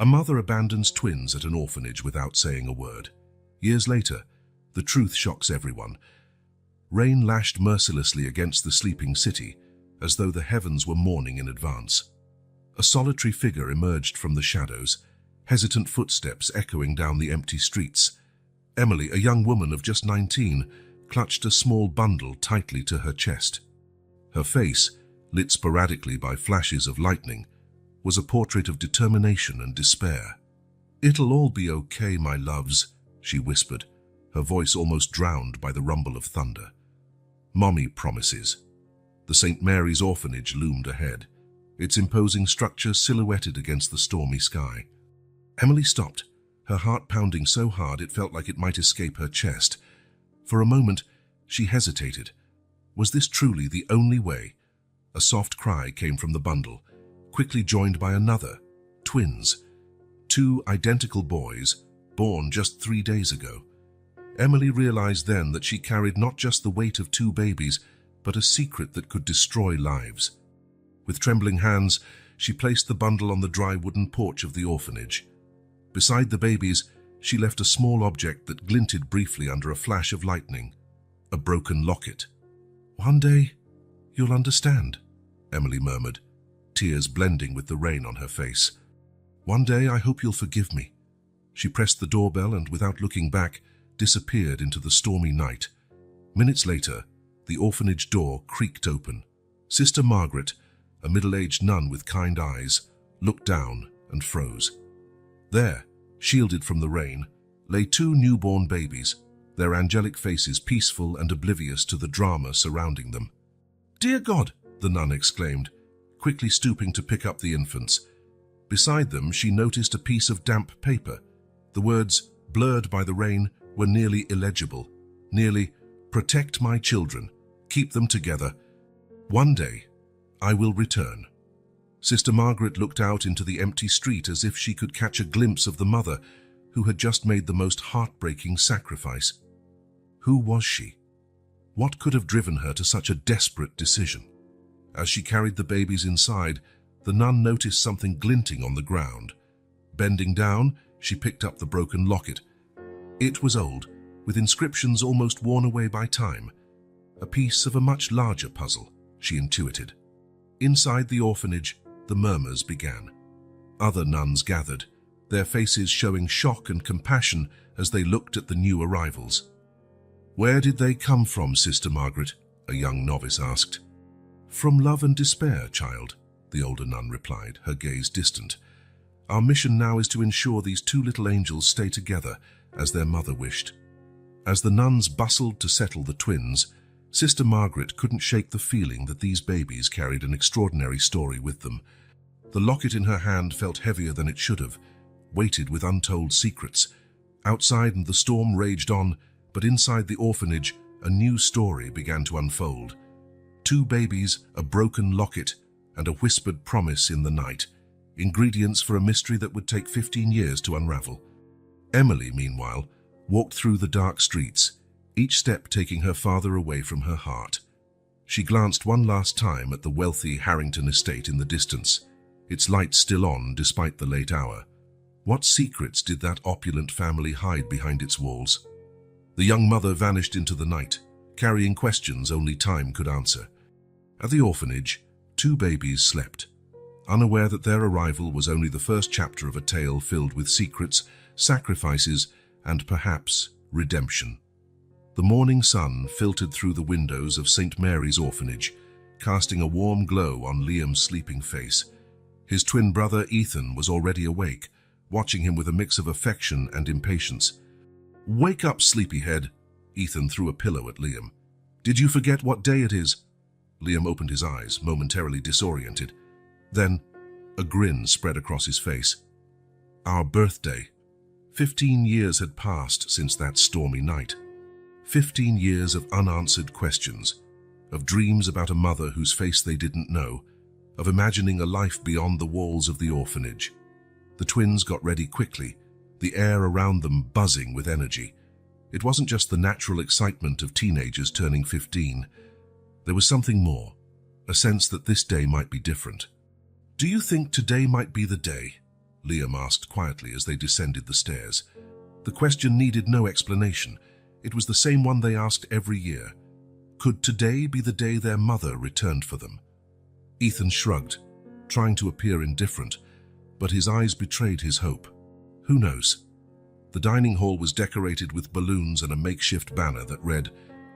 A mother abandons twins at an orphanage without saying a word. Years later, the truth shocks everyone. Rain lashed mercilessly against the sleeping city, as though the heavens were mourning in advance. A solitary figure emerged from the shadows, hesitant footsteps echoing down the empty streets. Emily, a young woman of just 19, clutched a small bundle tightly to her chest. Her face, lit sporadically by flashes of lightning, was a portrait of determination and despair. "It'll all be okay, my loves," she whispered, her voice almost drowned by the rumble of thunder. "Mommy promises." The St. Mary's orphanage loomed ahead, its imposing structure silhouetted against the stormy sky. Emily stopped, her heart pounding so hard it felt like it might escape her chest. For a moment, she hesitated. Was this truly the only way? A soft cry came from the bundle, quickly joined by another. Twins. 2 identical boys, born just 3 days ago. Emily realized then that she carried not just the weight of 2 babies, but a secret that could destroy lives. With trembling hands, she placed the bundle on the dry wooden porch of the orphanage. Beside the babies, she left a small object that glinted briefly under a flash of lightning. A broken locket. "One day, you'll understand," Emily murmured, tears blending with the rain on her face. "One day I hope you'll forgive me." She pressed the doorbell and, without looking back, disappeared into the stormy night. Minutes later, the orphanage door creaked open. Sister Margaret, a middle-aged nun with kind eyes, looked down and froze. There, shielded from the rain, lay 2 newborn babies, their angelic faces peaceful and oblivious to the drama surrounding them. "Dear God!" the nun exclaimed, quickly stooping to pick up the infants. Beside them, she noticed a piece of damp paper. The words, blurred by the rain, were nearly illegible. Nearly, "Protect my children. Keep them together. One day, I will return." Sister Margaret looked out into the empty street as if she could catch a glimpse of the mother who had just made the most heartbreaking sacrifice. Who was she? What could have driven her to such a desperate decision? As she carried the babies inside, the nun noticed something glinting on the ground. Bending down, she picked up the broken locket. It was old, with inscriptions almost worn away by time. A piece of a much larger puzzle, she intuited. Inside the orphanage, the murmurs began. Other nuns gathered, their faces showing shock and compassion as they looked at the new arrivals. "Where did they come from, Sister Margaret?" a young novice asked. "From love and despair, child," the older nun replied, her gaze distant. "Our mission now is to ensure these 2 little angels stay together, as their mother wished." As the nuns bustled to settle the twins, Sister Margaret couldn't shake the feeling that these babies carried an extraordinary story with them. The locket in her hand felt heavier than it should have, weighted with untold secrets. Outside and the storm raged on, but inside the orphanage, a new story began to unfold. 2 babies, a broken locket, and a whispered promise in the night. Ingredients for a mystery that would take 15 years to unravel. Emily, meanwhile, walked through the dark streets, each step taking her farther away from her heart. She glanced one last time at the wealthy Harrington estate in the distance, its lights still on despite the late hour. What secrets did that opulent family hide behind its walls? The young mother vanished into the night, carrying questions only time could answer. At the orphanage, 2 babies slept, unaware that their arrival was only the first chapter of a tale filled with secrets, sacrifices, and perhaps redemption. The morning sun filtered through the windows of St. Mary's orphanage, casting a warm glow on Liam's sleeping face. His twin brother Ethan was already awake, watching him with a mix of affection and impatience. "Wake up, sleepyhead," Ethan threw a pillow at Liam. "Did you forget what day it is?" Liam opened his eyes, momentarily disoriented. Then, a grin spread across his face. "Our birthday." 15 years had passed since that stormy night. 15 years of unanswered questions, of dreams about a mother whose face they didn't know, of imagining a life beyond the walls of the orphanage. The twins got ready quickly, the air around them buzzing with energy. It wasn't just the natural excitement of teenagers turning 15. There was something more, a sense that this day might be different. "Do you think today might be the day?" Liam asked quietly as they descended the stairs. The question needed no explanation. It was the same one they asked every year. Could today be the day their mother returned for them? Ethan shrugged, trying to appear indifferent, but his eyes betrayed his hope. Who knows? The dining hall was decorated with balloons and a makeshift banner that read,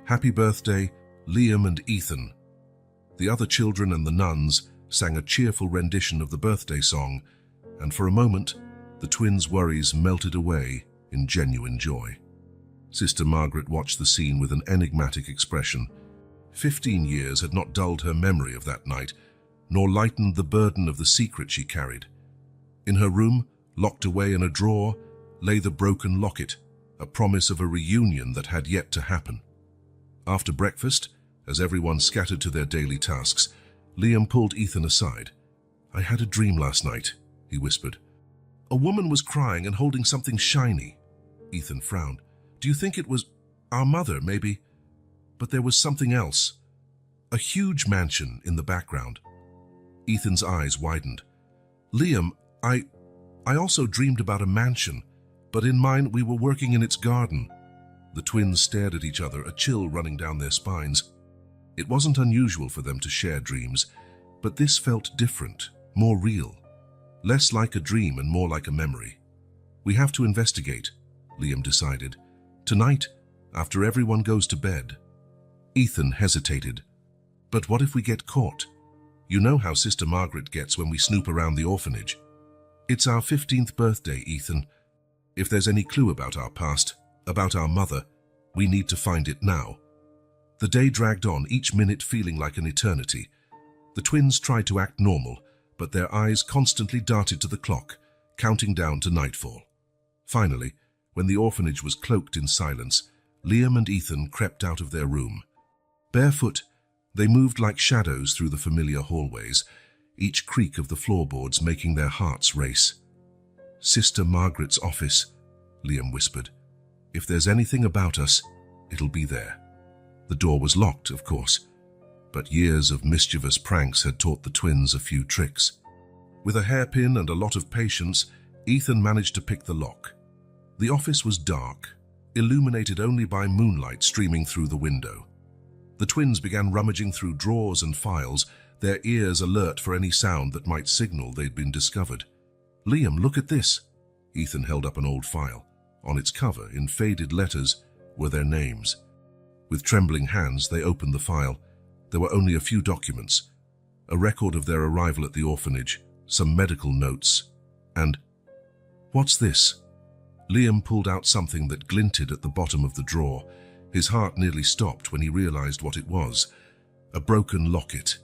"Happy Birthday, Liam and Ethan." The other children and the nuns sang a cheerful rendition of the birthday song, and for a moment, the twins' worries melted away in genuine joy. Sister Margaret watched the scene with an enigmatic expression. 15 years had not dulled her memory of that night, nor lightened the burden of the secret she carried. In her room, locked away in a drawer, lay the broken locket, a promise of a reunion that had yet to happen. After breakfast, as everyone scattered to their daily tasks, Liam pulled Ethan aside. "I had a dream last night," he whispered. "A woman was crying and holding something shiny." Ethan frowned. "Do you think it was our mother, maybe?" But there was something else. A huge mansion in the background. Ethan's eyes widened. "Liam, I also dreamed about a mansion, but in mine we were working in its garden." The twins stared at each other, a chill running down their spines. It wasn't unusual for them to share dreams, but this felt different, more real. Less like a dream and more like a memory. "We have to investigate," Liam decided. "Tonight, after everyone goes to bed." Ethan hesitated. "But what if we get caught? You know how Sister Margaret gets when we snoop around the orphanage. It's our 15th birthday, Ethan. If there's any clue about our past, about our mother, we need to find it now." The day dragged on, each minute feeling like an eternity. The twins tried to act normal, but their eyes constantly darted to the clock, counting down to nightfall. Finally, when the orphanage was cloaked in silence, Liam and Ethan crept out of their room. Barefoot, they moved like shadows through the familiar hallways, each creak of the floorboards making their hearts race. "Sister Margaret's office," Liam whispered. "If there's anything about us, it'll be there." The door was locked, of course, but years of mischievous pranks had taught the twins a few tricks. With a hairpin and a lot of patience, Ethan managed to pick the lock. The office was dark, illuminated only by moonlight streaming through the window. The twins began rummaging through drawers and files, their ears alert for any sound that might signal they'd been discovered. "Liam, look at this." Ethan held up an old file. On its cover, in faded letters, were their names. With trembling hands, they opened the file. There were only a few documents. A record of their arrival at the orphanage, some medical notes, and... "What's this?" Liam pulled out something that glinted at the bottom of the drawer. His heart nearly stopped when he realized what it was. A broken locket.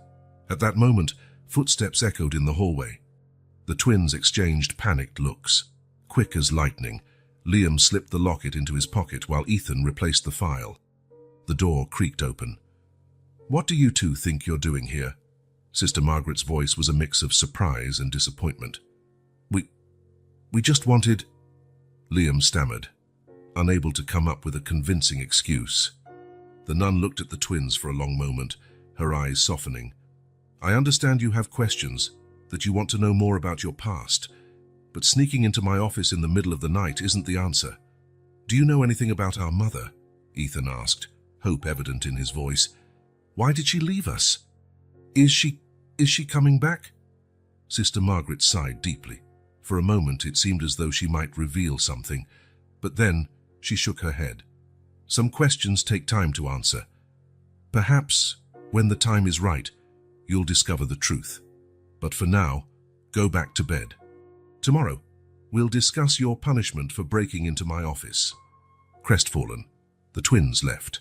At that moment, footsteps echoed in the hallway. The twins exchanged panicked looks. Quick as lightning, Liam slipped the locket into his pocket while Ethan replaced the file. The door creaked open. "What do you two think you're doing here?" Sister Margaret's voice was a mix of surprise and disappointment. We just wanted..." Liam stammered, unable to come up with a convincing excuse. The nun looked at the twins for a long moment, her eyes softening. "I understand you have questions, that you want to know more about your past, but sneaking into my office in the middle of the night isn't the answer. Do you know anything about our mother?" Ethan asked, hope evident in his voice. "Why did she leave us? Is she coming back?" Sister Margaret sighed deeply. For a moment it seemed as though she might reveal something, but then she shook her head. "Some questions take time to answer. Perhaps, when the time is right, you'll discover the truth. But for now, go back to bed. Tomorrow, we'll discuss your punishment for breaking into my office." Crestfallen, the twins left.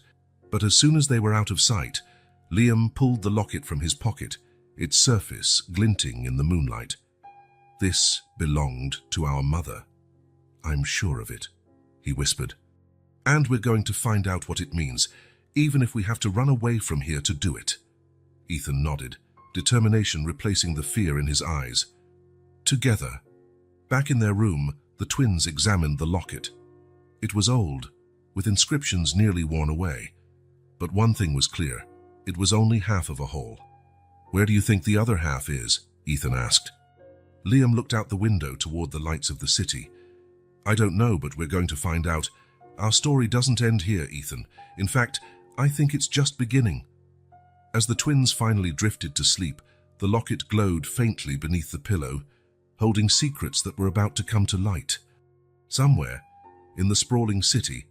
But as soon as they were out of sight, Liam pulled the locket from his pocket, its surface glinting in the moonlight. "This belonged to our mother. I'm sure of it," he whispered. "And we're going to find out what it means, even if we have to run away from here to do it." Ethan nodded, determination replacing the fear in his eyes. Together, back in their room, the twins examined the locket. It was old, with inscriptions nearly worn away. But one thing was clear, it was only half of a hole. "Where do you think the other half is?" Ethan asked. Liam looked out the window toward the lights of the city. I don't know, but we're going to find out. Our story doesn't end here, Ethan. In fact, I think it's just beginning. As the twins finally drifted to sleep, the locket glowed faintly beneath the pillow, holding secrets that were about to come to light. Somewhere, in the sprawling city,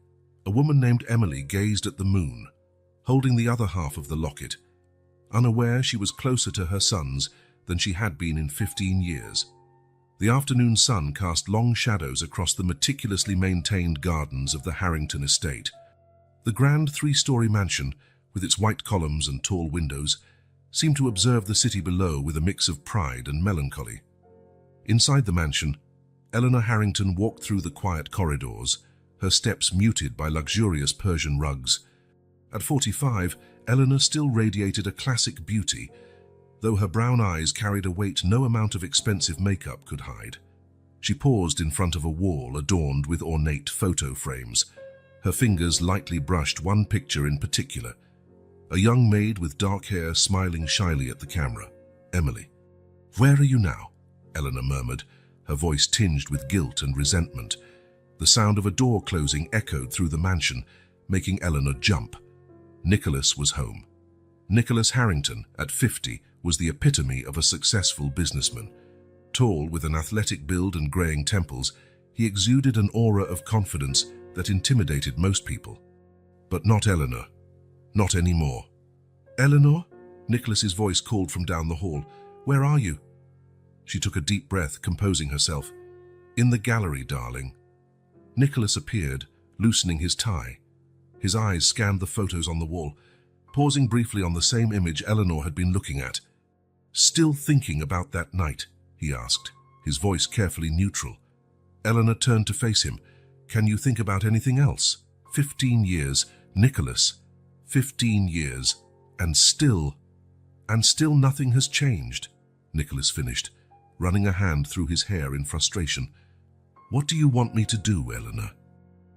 a woman named Emily gazed at the moon, holding the other half of the locket, unaware she was closer to her sons than she had been in 15 years. The afternoon sun cast long shadows across the meticulously maintained gardens of the Harrington estate. The grand three-story mansion, with its white columns and tall windows, seemed to observe the city below with a mix of pride and melancholy. Inside the mansion, Eleanor Harrington walked through the quiet corridors, her steps muted by luxurious Persian rugs. At 45, Eleanor still radiated a classic beauty, though her brown eyes carried a weight no amount of expensive makeup could hide. She paused in front of a wall adorned with ornate photo frames. Her fingers lightly brushed one picture in particular, a young maid with dark hair smiling shyly at the camera. Emily. "Where are you now?" Eleanor murmured, her voice tinged with guilt and resentment. The sound of a door closing echoed through the mansion, making Eleanor jump. Nicholas was home. Nicholas Harrington, at 50, was the epitome of a successful businessman. Tall, with an athletic build and graying temples, he exuded an aura of confidence that intimidated most people. But not Eleanor. Not anymore. "Eleanor?" Nicholas's voice called from down the hall. "Where are you?" She took a deep breath, composing herself. "In the gallery, darling." Nicholas appeared, loosening his tie. His eyes scanned the photos on the wall, pausing briefly on the same image Eleanor had been looking at. "Still thinking about that night?" he asked, his voice carefully neutral. Eleanor turned to face him. "Can you think about anything else? 15 years, Nicholas. 15 years, and still nothing has changed," Nicholas finished, running a hand through his hair in frustration. "What do you want me to do, Eleanor?"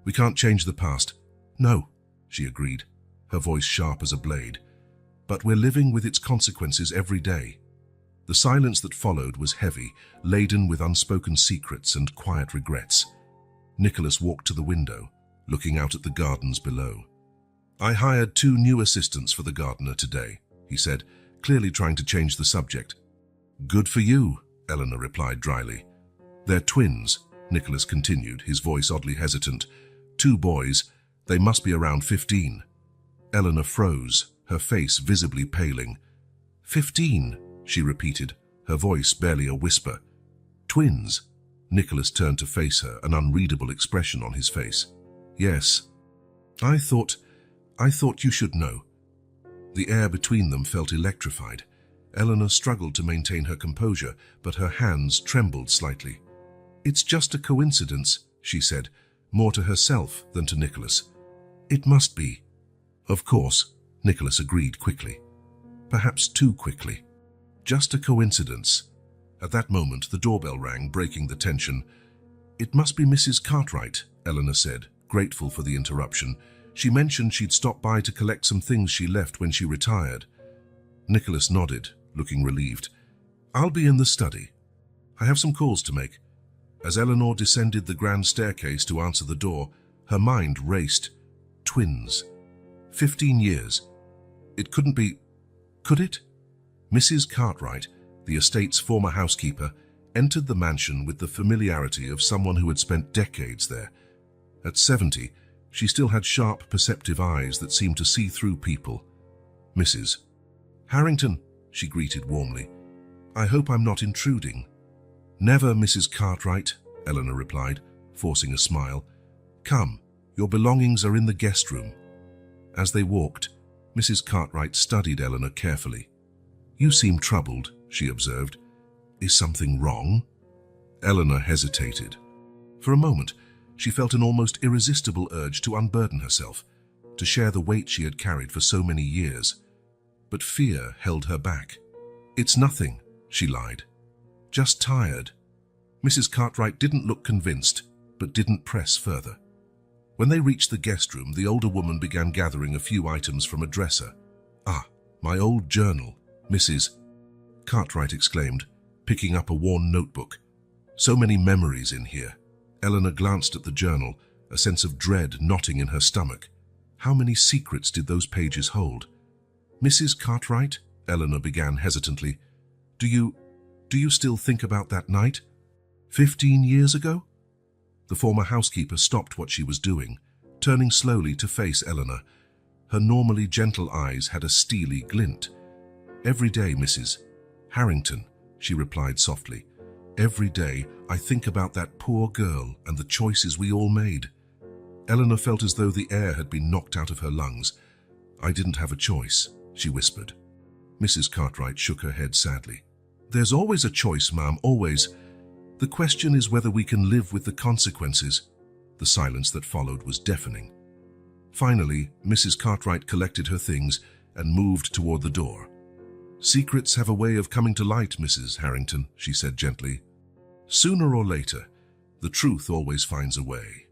"We can't change the past." "No," she agreed, her voice sharp as a blade. "But we're living with its consequences every day." The silence that followed was heavy, laden with unspoken secrets and quiet regrets. Nicholas walked to the window, looking out at the gardens below. "I hired 2 new assistants for the gardener today," he said, clearly trying to change the subject. "Good for you," Eleanor replied dryly. "They're twins," Nicholas continued, his voice oddly hesitant. 2 boys. They must be around 15. Eleanor froze, her face visibly paling. 15, she repeated, her voice barely a whisper. "Twins?" Nicholas turned to face her, an unreadable expression on his face. "Yes. I thought you should know." The air between them felt electrified. Eleanor struggled to maintain her composure, but her hands trembled slightly. "It's just a coincidence," she said, more to herself than to Nicholas. "It must be." "Of course," Nicholas agreed quickly. Perhaps too quickly. "Just a coincidence." At that moment, the doorbell rang, breaking the tension. "It must be Mrs. Cartwright," Eleanor said, grateful for the interruption. "She mentioned she'd stop by to collect some things she left when she retired." Nicholas nodded, looking relieved. "I'll be in the study. I have some calls to make." As Eleanor descended the grand staircase to answer the door, her mind raced. Twins. 15 years. It couldn't be... Could it? Mrs. Cartwright, the estate's former housekeeper, entered the mansion with the familiarity of someone who had spent decades there. At 70, she still had sharp, perceptive eyes that seemed to see through people. "Mrs. Harrington," she greeted warmly. "I hope I'm not intruding." "Never, Mrs. Cartwright," Eleanor replied, forcing a smile. "Come, your belongings are in the guest room." As they walked, Mrs. Cartwright studied Eleanor carefully. "You seem troubled," she observed. "Is something wrong?" Eleanor hesitated. For a moment, she felt an almost irresistible urge to unburden herself, to share the weight she had carried for so many years. But fear held her back. "It's nothing," she lied. "Just tired." Mrs. Cartwright didn't look convinced, but didn't press further. When they reached the guest room, the older woman began gathering a few items from a dresser. "Ah, my old journal," Mrs. Cartwright exclaimed, picking up a worn notebook. So many memories in here. Eleanor glanced at the journal, a sense of dread knotting in her stomach. How many secrets did those pages hold? "Mrs. Cartwright," Eleanor began hesitantly, Do you still think about that night? 15 years ago?" The former housekeeper stopped what she was doing, turning slowly to face Eleanor. Her normally gentle eyes had a steely glint. "Every day, Mrs. Harrington," she replied softly. "Every day I think about that poor girl and the choices we all made." Eleanor felt as though the air had been knocked out of her lungs. "I didn't have a choice," she whispered. Mrs. Cartwright shook her head sadly. "There's always a choice, ma'am, always. The question is whether we can live with the consequences." The silence that followed was deafening. Finally, Mrs. Cartwright collected her things and moved toward the door. "Secrets have a way of coming to light, Mrs. Harrington," she said gently. "Sooner or later, the truth always finds a way."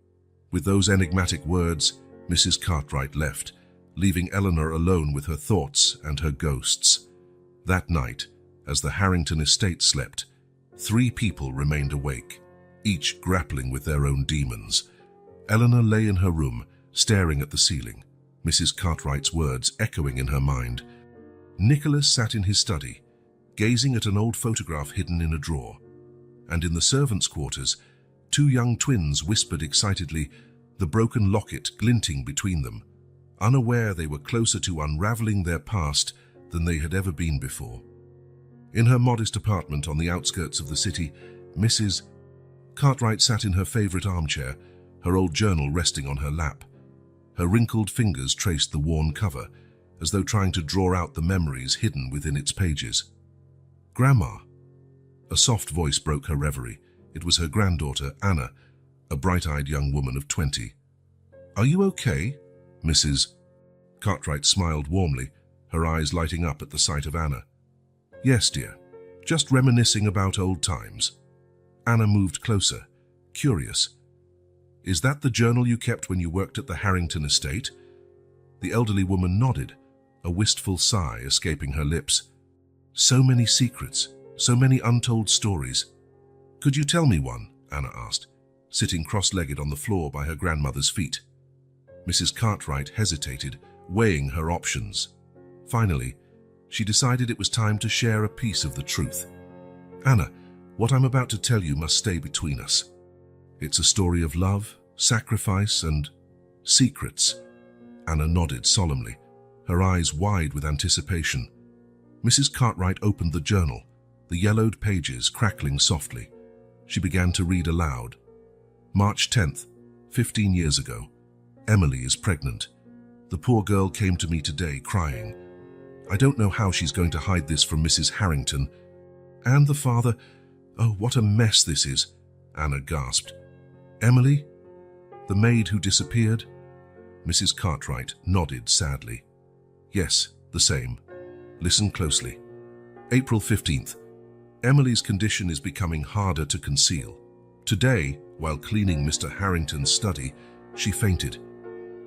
With those enigmatic words, Mrs. Cartwright left, leaving Eleanor alone with her thoughts and her ghosts. That night, as the Harrington estate slept, 3 people remained awake, each grappling with their own demons. Eleanor lay in her room, staring at the ceiling, Mrs. Cartwright's words echoing in her mind. Nicholas sat in his study, gazing at an old photograph hidden in a drawer. And in the servants' quarters, 2 young twins whispered excitedly, the broken locket glinting between them, unaware they were closer to unraveling their past than they had ever been before. In her modest apartment on the outskirts of the city, Mrs. Cartwright sat in her favorite armchair, her old journal resting on her lap. Her wrinkled fingers traced the worn cover, as though trying to draw out the memories hidden within its pages. "Grandma." A soft voice broke her reverie. It was her granddaughter, Anna, a bright-eyed young woman of 20. "Are you okay?" Mrs. Cartwright smiled warmly, her eyes lighting up at the sight of Anna. "Yes, dear. Just reminiscing about old times." Anna moved closer, curious. "Is that the journal you kept when you worked at the Harrington estate?" The elderly woman nodded, a wistful sigh escaping her lips. "So many secrets, so many untold stories." "Could you tell me one?" Anna asked, sitting cross-legged on the floor by her grandmother's feet. Mrs. Cartwright hesitated, weighing her options. Finally, she decided it was time to share a piece of the truth. "Anna, what I'm about to tell you must stay between us. It's a story of love, sacrifice, and secrets." Anna nodded solemnly, her eyes wide with anticipation. Mrs. Cartwright opened the journal, the yellowed pages crackling softly. She began to read aloud. "March 10th, 15 years ago. Emily is pregnant. The poor girl came to me today crying. I don't know how she's going to hide this from Mrs. Harrington. And the father, oh, what a mess this is," Anna gasped. "Emily? The maid who disappeared?" Mrs. Cartwright nodded sadly. "Yes, the same. Listen closely. April 15th. Emily's condition is becoming harder to conceal. Today, while cleaning Mr. Harrington's study, she fainted.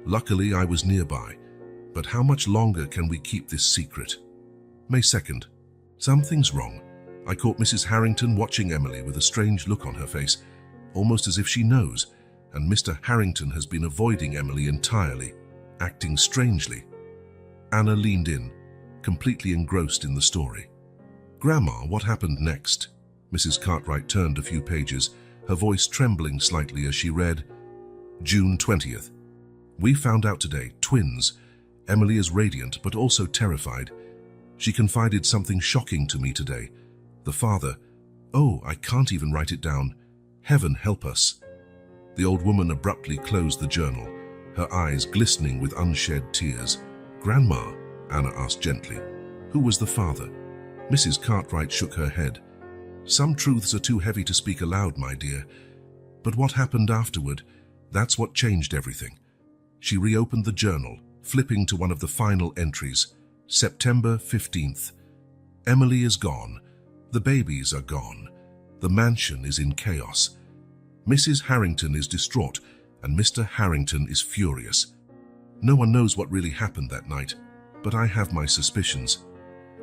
Luckily, I was nearby. But how much longer can we keep this secret? May 2nd. Something's wrong. I caught Mrs. Harrington watching Emily with a strange look on her face, almost as if she knows, and Mr. Harrington has been avoiding Emily entirely, acting strangely." Anna leaned in, completely engrossed in the story. "Grandma, what happened next?" Mrs. Cartwright turned a few pages, her voice trembling slightly as she read. June 20th. "We found out today, twins. Emily is radiant, but also terrified. She confided something shocking to me today. The father, oh, I can't even write it down. Heaven help us." The old woman abruptly closed the journal, her eyes glistening with unshed tears. "Grandma," Anna asked gently, "who was the father?" Mrs. Cartwright shook her head. "Some truths are too heavy to speak aloud, my dear. But what happened afterward, that's what changed everything." She reopened the journal, flipping to one of the final entries. September 15th. "Emily is gone. The babies are gone. The mansion is in chaos. Mrs. Harrington is distraught, and Mr. Harrington is furious. No one knows what really happened that night, but I have my suspicions.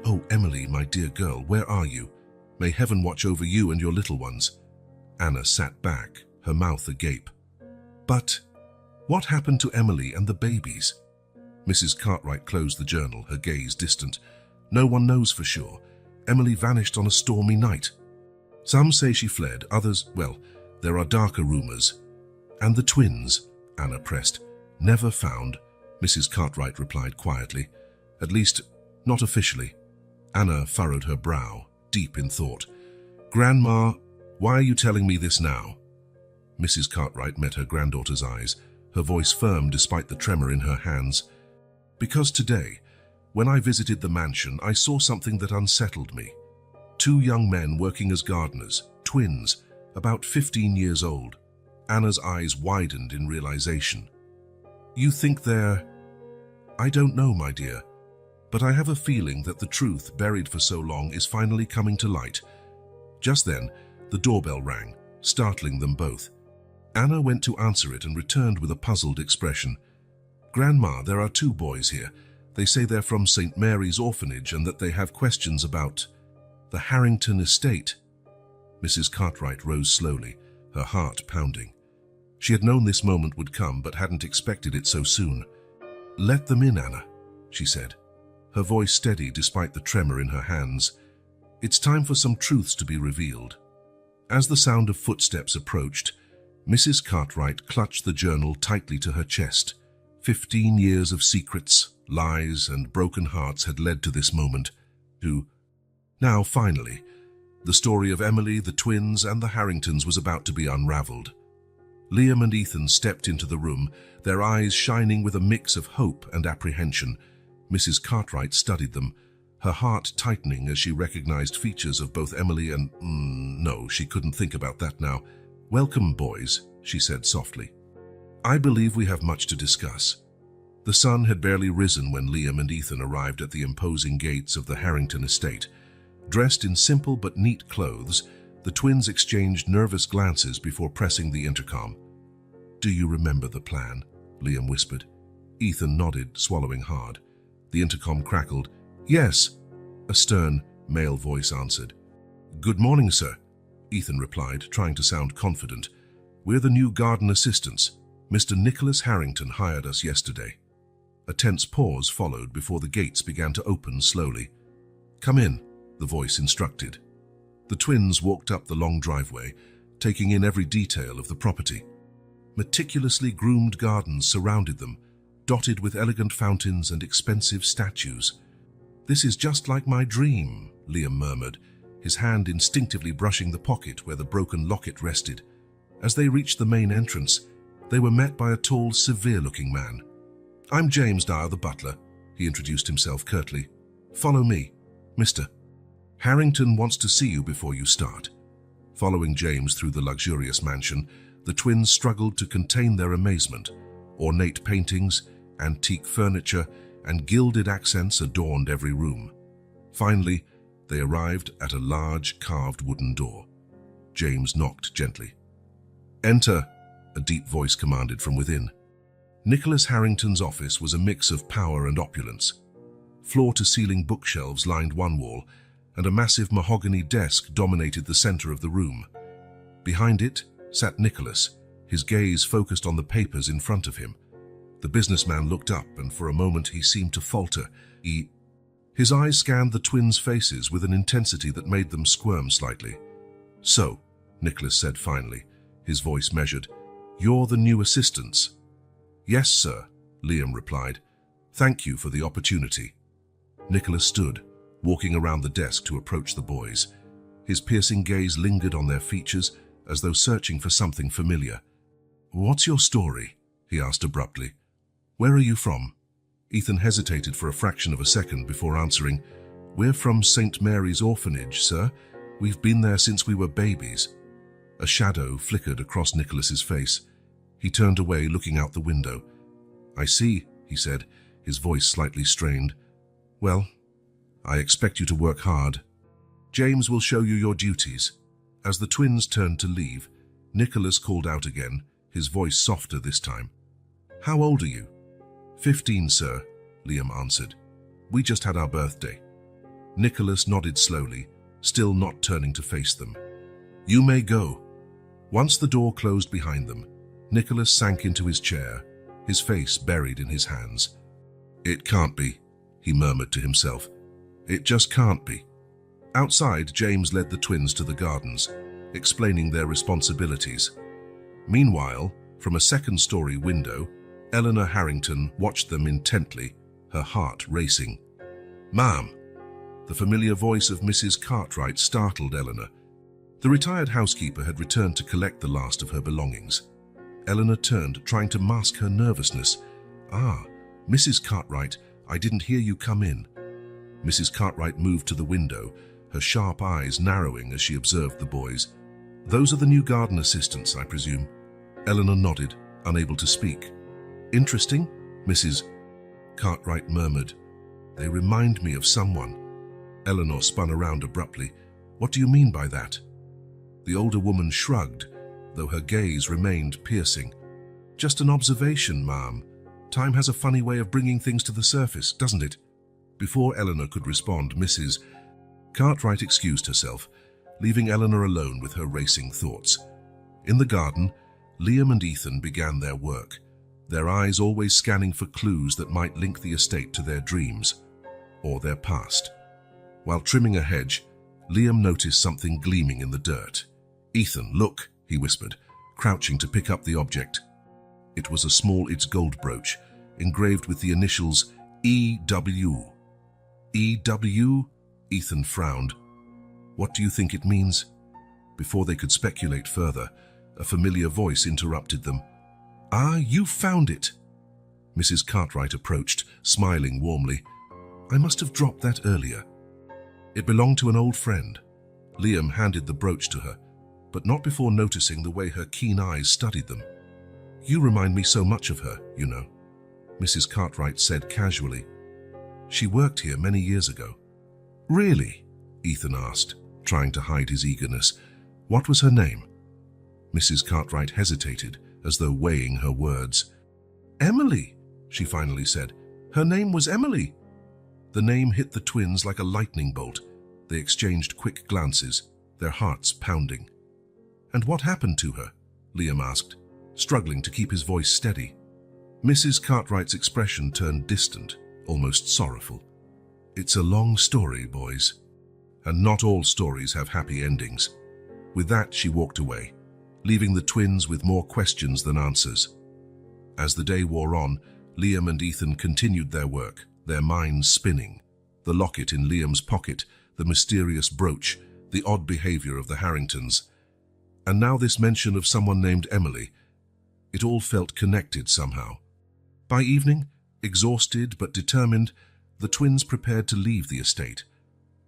Oh, Emily, my dear girl, where are you? May heaven watch over you and your little ones." Anna sat back, her mouth agape. "But what happened to Emily and the babies?" Mrs. Cartwright closed the journal, her gaze distant. "No one knows for sure. Emily vanished on a stormy night. Some say she fled, others, well, there are darker rumors. And the twins," Anna pressed. "Never found," Mrs. Cartwright replied quietly. "At least, not officially." Anna furrowed her brow, deep in thought. "Grandma, why are you telling me this now?" Mrs. Cartwright met her granddaughter's eyes, her voice firm despite the tremor in her hands. "Because today, when I visited the mansion, I saw something that unsettled me. 2 young men working as gardeners, twins, about 15 years old." Anna's eyes widened in realization. "You think they're—" "I don't know, my dear, but I have a feeling that the truth, buried for so long, is finally coming to light." Just then, the doorbell rang, startling them both. Anna went to answer it and returned with a puzzled expression. "Grandma, there are 2 boys here. They say they're from St. Mary's orphanage and that they have questions about the Harrington estate." Mrs. Cartwright rose slowly, her heart pounding. She had known this moment would come, but hadn't expected it so soon. "Let them in, Anna," she said, her voice steady despite the tremor in her hands. "It's time for some truths to be revealed." As the sound of footsteps approached, Mrs. Cartwright clutched the journal tightly to her chest. 15 years of secrets, lies, and broken hearts had led to this moment. Now, finally, the story of Emily, the twins, and the Harringtons was about to be unraveled. Liam and Ethan stepped into the room, their eyes shining with a mix of hope and apprehension. Mrs. Cartwright studied them, her heart tightening as she recognized features of both Emily and— no, she couldn't think about that now. "Welcome, boys," she said softly. "I believe we have much to discuss." The sun had barely risen when Liam and Ethan arrived at the imposing gates of the Harrington estate. Dressed in simple but neat clothes, the twins exchanged nervous glances before pressing the intercom. "Do you remember the plan?" Liam whispered. Ethan nodded, swallowing hard. The intercom crackled. "Yes," a stern, male voice answered. "Good morning, sir," Ethan replied, trying to sound confident. "We're the new garden assistants. Mr. Nicholas Harrington hired us yesterday." A tense pause followed before the gates began to open slowly. "Come in," the voice instructed. The twins walked up the long driveway, taking in every detail of the property. Meticulously groomed gardens surrounded them, dotted with elegant fountains and expensive statues. "This is just like my dream," Liam murmured, his hand instinctively brushing the pocket where the broken locket rested. As they reached the main entrance, they were met by a tall, severe-looking man. "I'm James Dyer, the butler," he introduced himself curtly. "Follow me. Mr. Harrington wants to see you before you start." Following James through the luxurious mansion, the twins struggled to contain their amazement. Ornate paintings, antique furniture, and gilded accents adorned every room. Finally, they arrived at a large, carved wooden door. James knocked gently. "Enter," a deep voice commanded from within. Nicholas Harrington's office was a mix of power and opulence. Floor-to-ceiling bookshelves lined one wall, and a massive mahogany desk dominated the center of the room. Behind it sat Nicholas, his gaze focused on the papers in front of him. The businessman looked up, and for a moment he seemed to falter. His eyes scanned the twins' faces with an intensity that made them squirm slightly. "So," Nicholas said finally, his voice measured, "you're the new assistants?" "Yes, sir," Liam replied. "Thank you for the opportunity." Nicholas stood, walking around the desk to approach the boys. His piercing gaze lingered on their features as though searching for something familiar. "What's your story?" he asked abruptly. "Where are you from?" Ethan hesitated for a fraction of a second before answering. "We're from St. Mary's orphanage, sir. We've been there since we were babies." A shadow flickered across Nicholas's face. He turned away, looking out the window. "I see," he said, his voice slightly strained. "Well, I expect you to work hard. James will show you your duties." As the twins turned to leave, Nicholas called out again, his voice softer this time. "How old are you?" 15, sir," Liam answered. "We just had our birthday." Nicholas nodded slowly, still not turning to face them. "You may go." Once the door closed behind them, Nicholas sank into his chair, his face buried in his hands. "It can't be," he murmured to himself. "It just can't be." Outside, James led the twins to the gardens, explaining their responsibilities. Meanwhile, from a second-story window, Eleanor Harrington watched them intently, her heart racing. "Ma'am!" The familiar voice of Mrs. Cartwright startled Eleanor. The retired housekeeper had returned to collect the last of her belongings. Eleanor turned, trying to mask her nervousness. "Ah, Mrs. Cartwright, I didn't hear you come in." Mrs. Cartwright moved to the window, her sharp eyes narrowing as she observed the boys. "Those are the new garden assistants, I presume?" Eleanor nodded, unable to speak. "Interesting," Mrs. Cartwright murmured. "They remind me of someone." Eleanor spun around abruptly. "What do you mean by that?" The older woman shrugged, though her gaze remained piercing. "Just an observation, ma'am. Time has a funny way of bringing things to the surface, doesn't it?" Before Eleanor could respond, Mrs. Cartwright excused herself, leaving Eleanor alone with her racing thoughts. In the garden, Liam and Ethan began their work, their eyes always scanning for clues that might link the estate to their dreams or their past. While trimming a hedge, Liam noticed something gleaming in the dirt. "Ethan, look," he whispered, crouching to pick up the object. It was a small gold brooch, engraved with the initials E.W. "E.W.?" Ethan frowned. "What do you think it means?" Before they could speculate further, a familiar voice interrupted them. "Ah, you found it!" Mrs. Cartwright approached, smiling warmly. "I must have dropped that earlier." It belonged to an old friend. Liam handed the brooch to her, but not before noticing the way her keen eyes studied them. "You remind me so much of her, you know," Mrs. Cartwright said casually. "She worked here many years ago." "Really?" Ethan asked, trying to hide his eagerness. "What was her name?" Mrs. Cartwright hesitated, as though weighing her words. "Emily," she finally said. "Her name was Emily." The name hit the twins like a lightning bolt. They exchanged quick glances, their hearts pounding. "And what happened to her?" Liam asked, struggling to keep his voice steady. Mrs. Cartwright's expression turned distant, almost sorrowful. "It's a long story, boys. And not all stories have happy endings." With that, she walked away, leaving the twins with more questions than answers. As the day wore on, Liam and Ethan continued their work, their minds spinning. The locket in Liam's pocket, the mysterious brooch, the odd behavior of the Harringtons. And now this mention of someone named Emily. It all felt connected somehow. By evening, exhausted but determined, the twins prepared to leave the estate.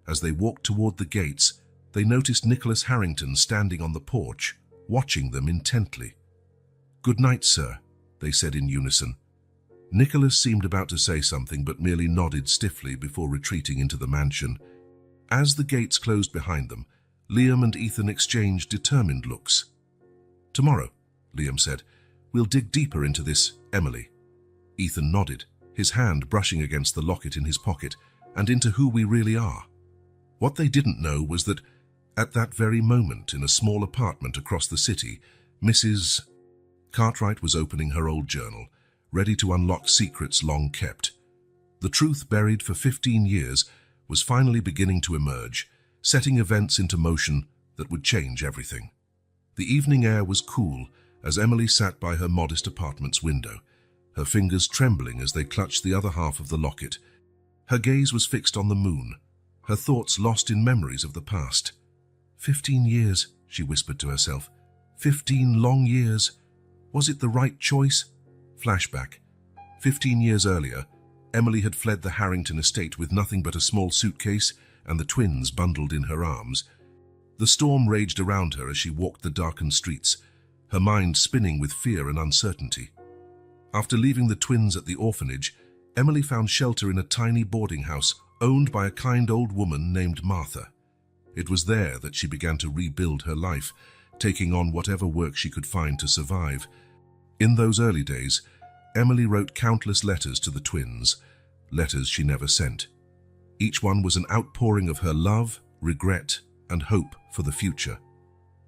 As they walked toward the gates, they noticed Nicholas Harrington standing on the porch, watching them intently. "Good night, sir," they said in unison. Nicholas seemed about to say something but merely nodded stiffly before retreating into the mansion. As the gates closed behind them, Liam and Ethan exchanged determined looks. "Tomorrow," Liam said, "we'll dig deeper into this Emily." Ethan nodded, his hand brushing against the locket in his pocket, "and into who we really are." What they didn't know was that, at that very moment in a small apartment across the city, Mrs. Cartwright was opening her old journal, ready to unlock secrets long kept. The truth buried for 15 years was finally beginning to emerge, setting events into motion that would change everything. The evening air was cool as Emily sat by her modest apartment's window, her fingers trembling as they clutched the other half of the locket. Her gaze was fixed on the moon, her thoughts lost in memories of the past. 15 years, she whispered to herself. 15 long years. Was it the right choice? Flashback. 15 years earlier, Emily had fled the Harrington estate with nothing but a small suitcase and the twins bundled in her arms. The storm raged around her as she walked the darkened streets, her mind spinning with fear and uncertainty. After leaving the twins at the orphanage, Emily found shelter in a tiny boarding house owned by a kind old woman named Martha. It was there that she began to rebuild her life, taking on whatever work she could find to survive. In those early days, Emily wrote countless letters to the twins, letters she never sent. Each one was an outpouring of her love, regret, and hope for the future.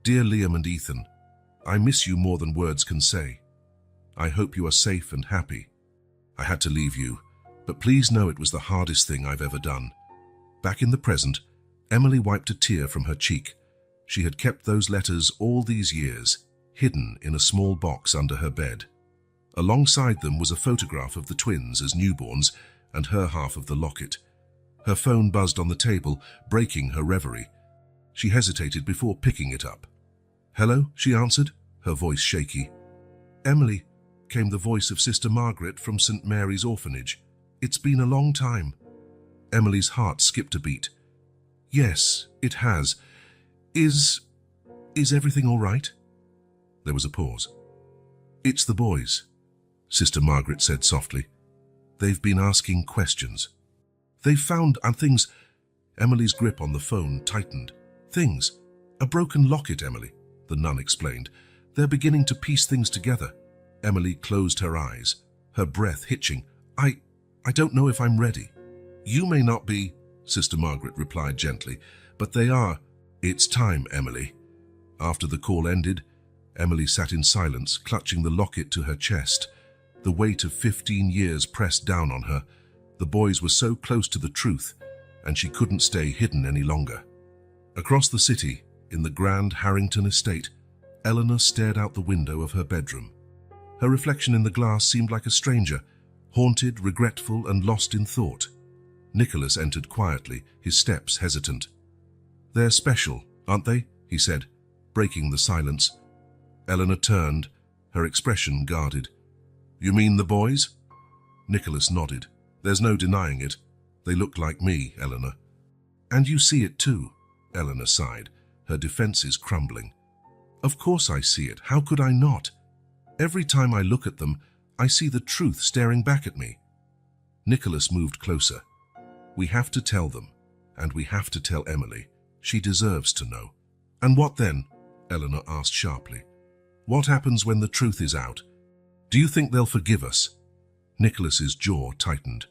Dear Liam and Ethan, I miss you more than words can say. I hope you are safe and happy. I had to leave you, but please know it was the hardest thing I've ever done. Back in the present, Emily wiped a tear from her cheek. She had kept those letters all these years, hidden in a small box under her bed. Alongside them was a photograph of the twins as newborns and her half of the locket. Her phone buzzed on the table, breaking her reverie. She hesitated before picking it up. "Hello," she answered, her voice shaky. "Emily," came the voice of Sister Margaret from St. Mary's orphanage. "It's been a long time." Emily's heart skipped a beat. "Yes, it has. Is everything all right?" There was a pause. "It's the boys," Sister Margaret said softly. "They've been asking questions. They've found things." Emily's grip on the phone tightened. "Things. A broken locket, Emily," the nun explained. "They're beginning to piece things together." Emily closed her eyes, her breath hitching. I don't know if I'm ready." "You may not be," Sister Margaret replied gently, "but they are. It's time, Emily." After the call ended, Emily sat in silence, clutching the locket to her chest. The weight of 15 years pressed down on her. The boys were so close to the truth, and she couldn't stay hidden any longer. Across the city, in the grand Harrington estate, Eleanor stared out the window of her bedroom. Her reflection in the glass seemed like a stranger, haunted, regretful, and lost in thought. Nicholas entered quietly, his steps hesitant. "They're special, aren't they?" he said, breaking the silence. Eleanor turned, her expression guarded. "You mean the boys?" Nicholas nodded. "There's no denying it. They look like me, Eleanor." "And you see it too," Eleanor sighed, her defenses crumbling. "Of course I see it. How could I not? Every time I look at them, I see the truth staring back at me." Nicholas moved closer. "We have to tell them, and we have to tell Emily. She deserves to know." "And what then?" Eleanor asked sharply. "What happens when the truth is out? Do you think they'll forgive us?" Nicholas's jaw tightened.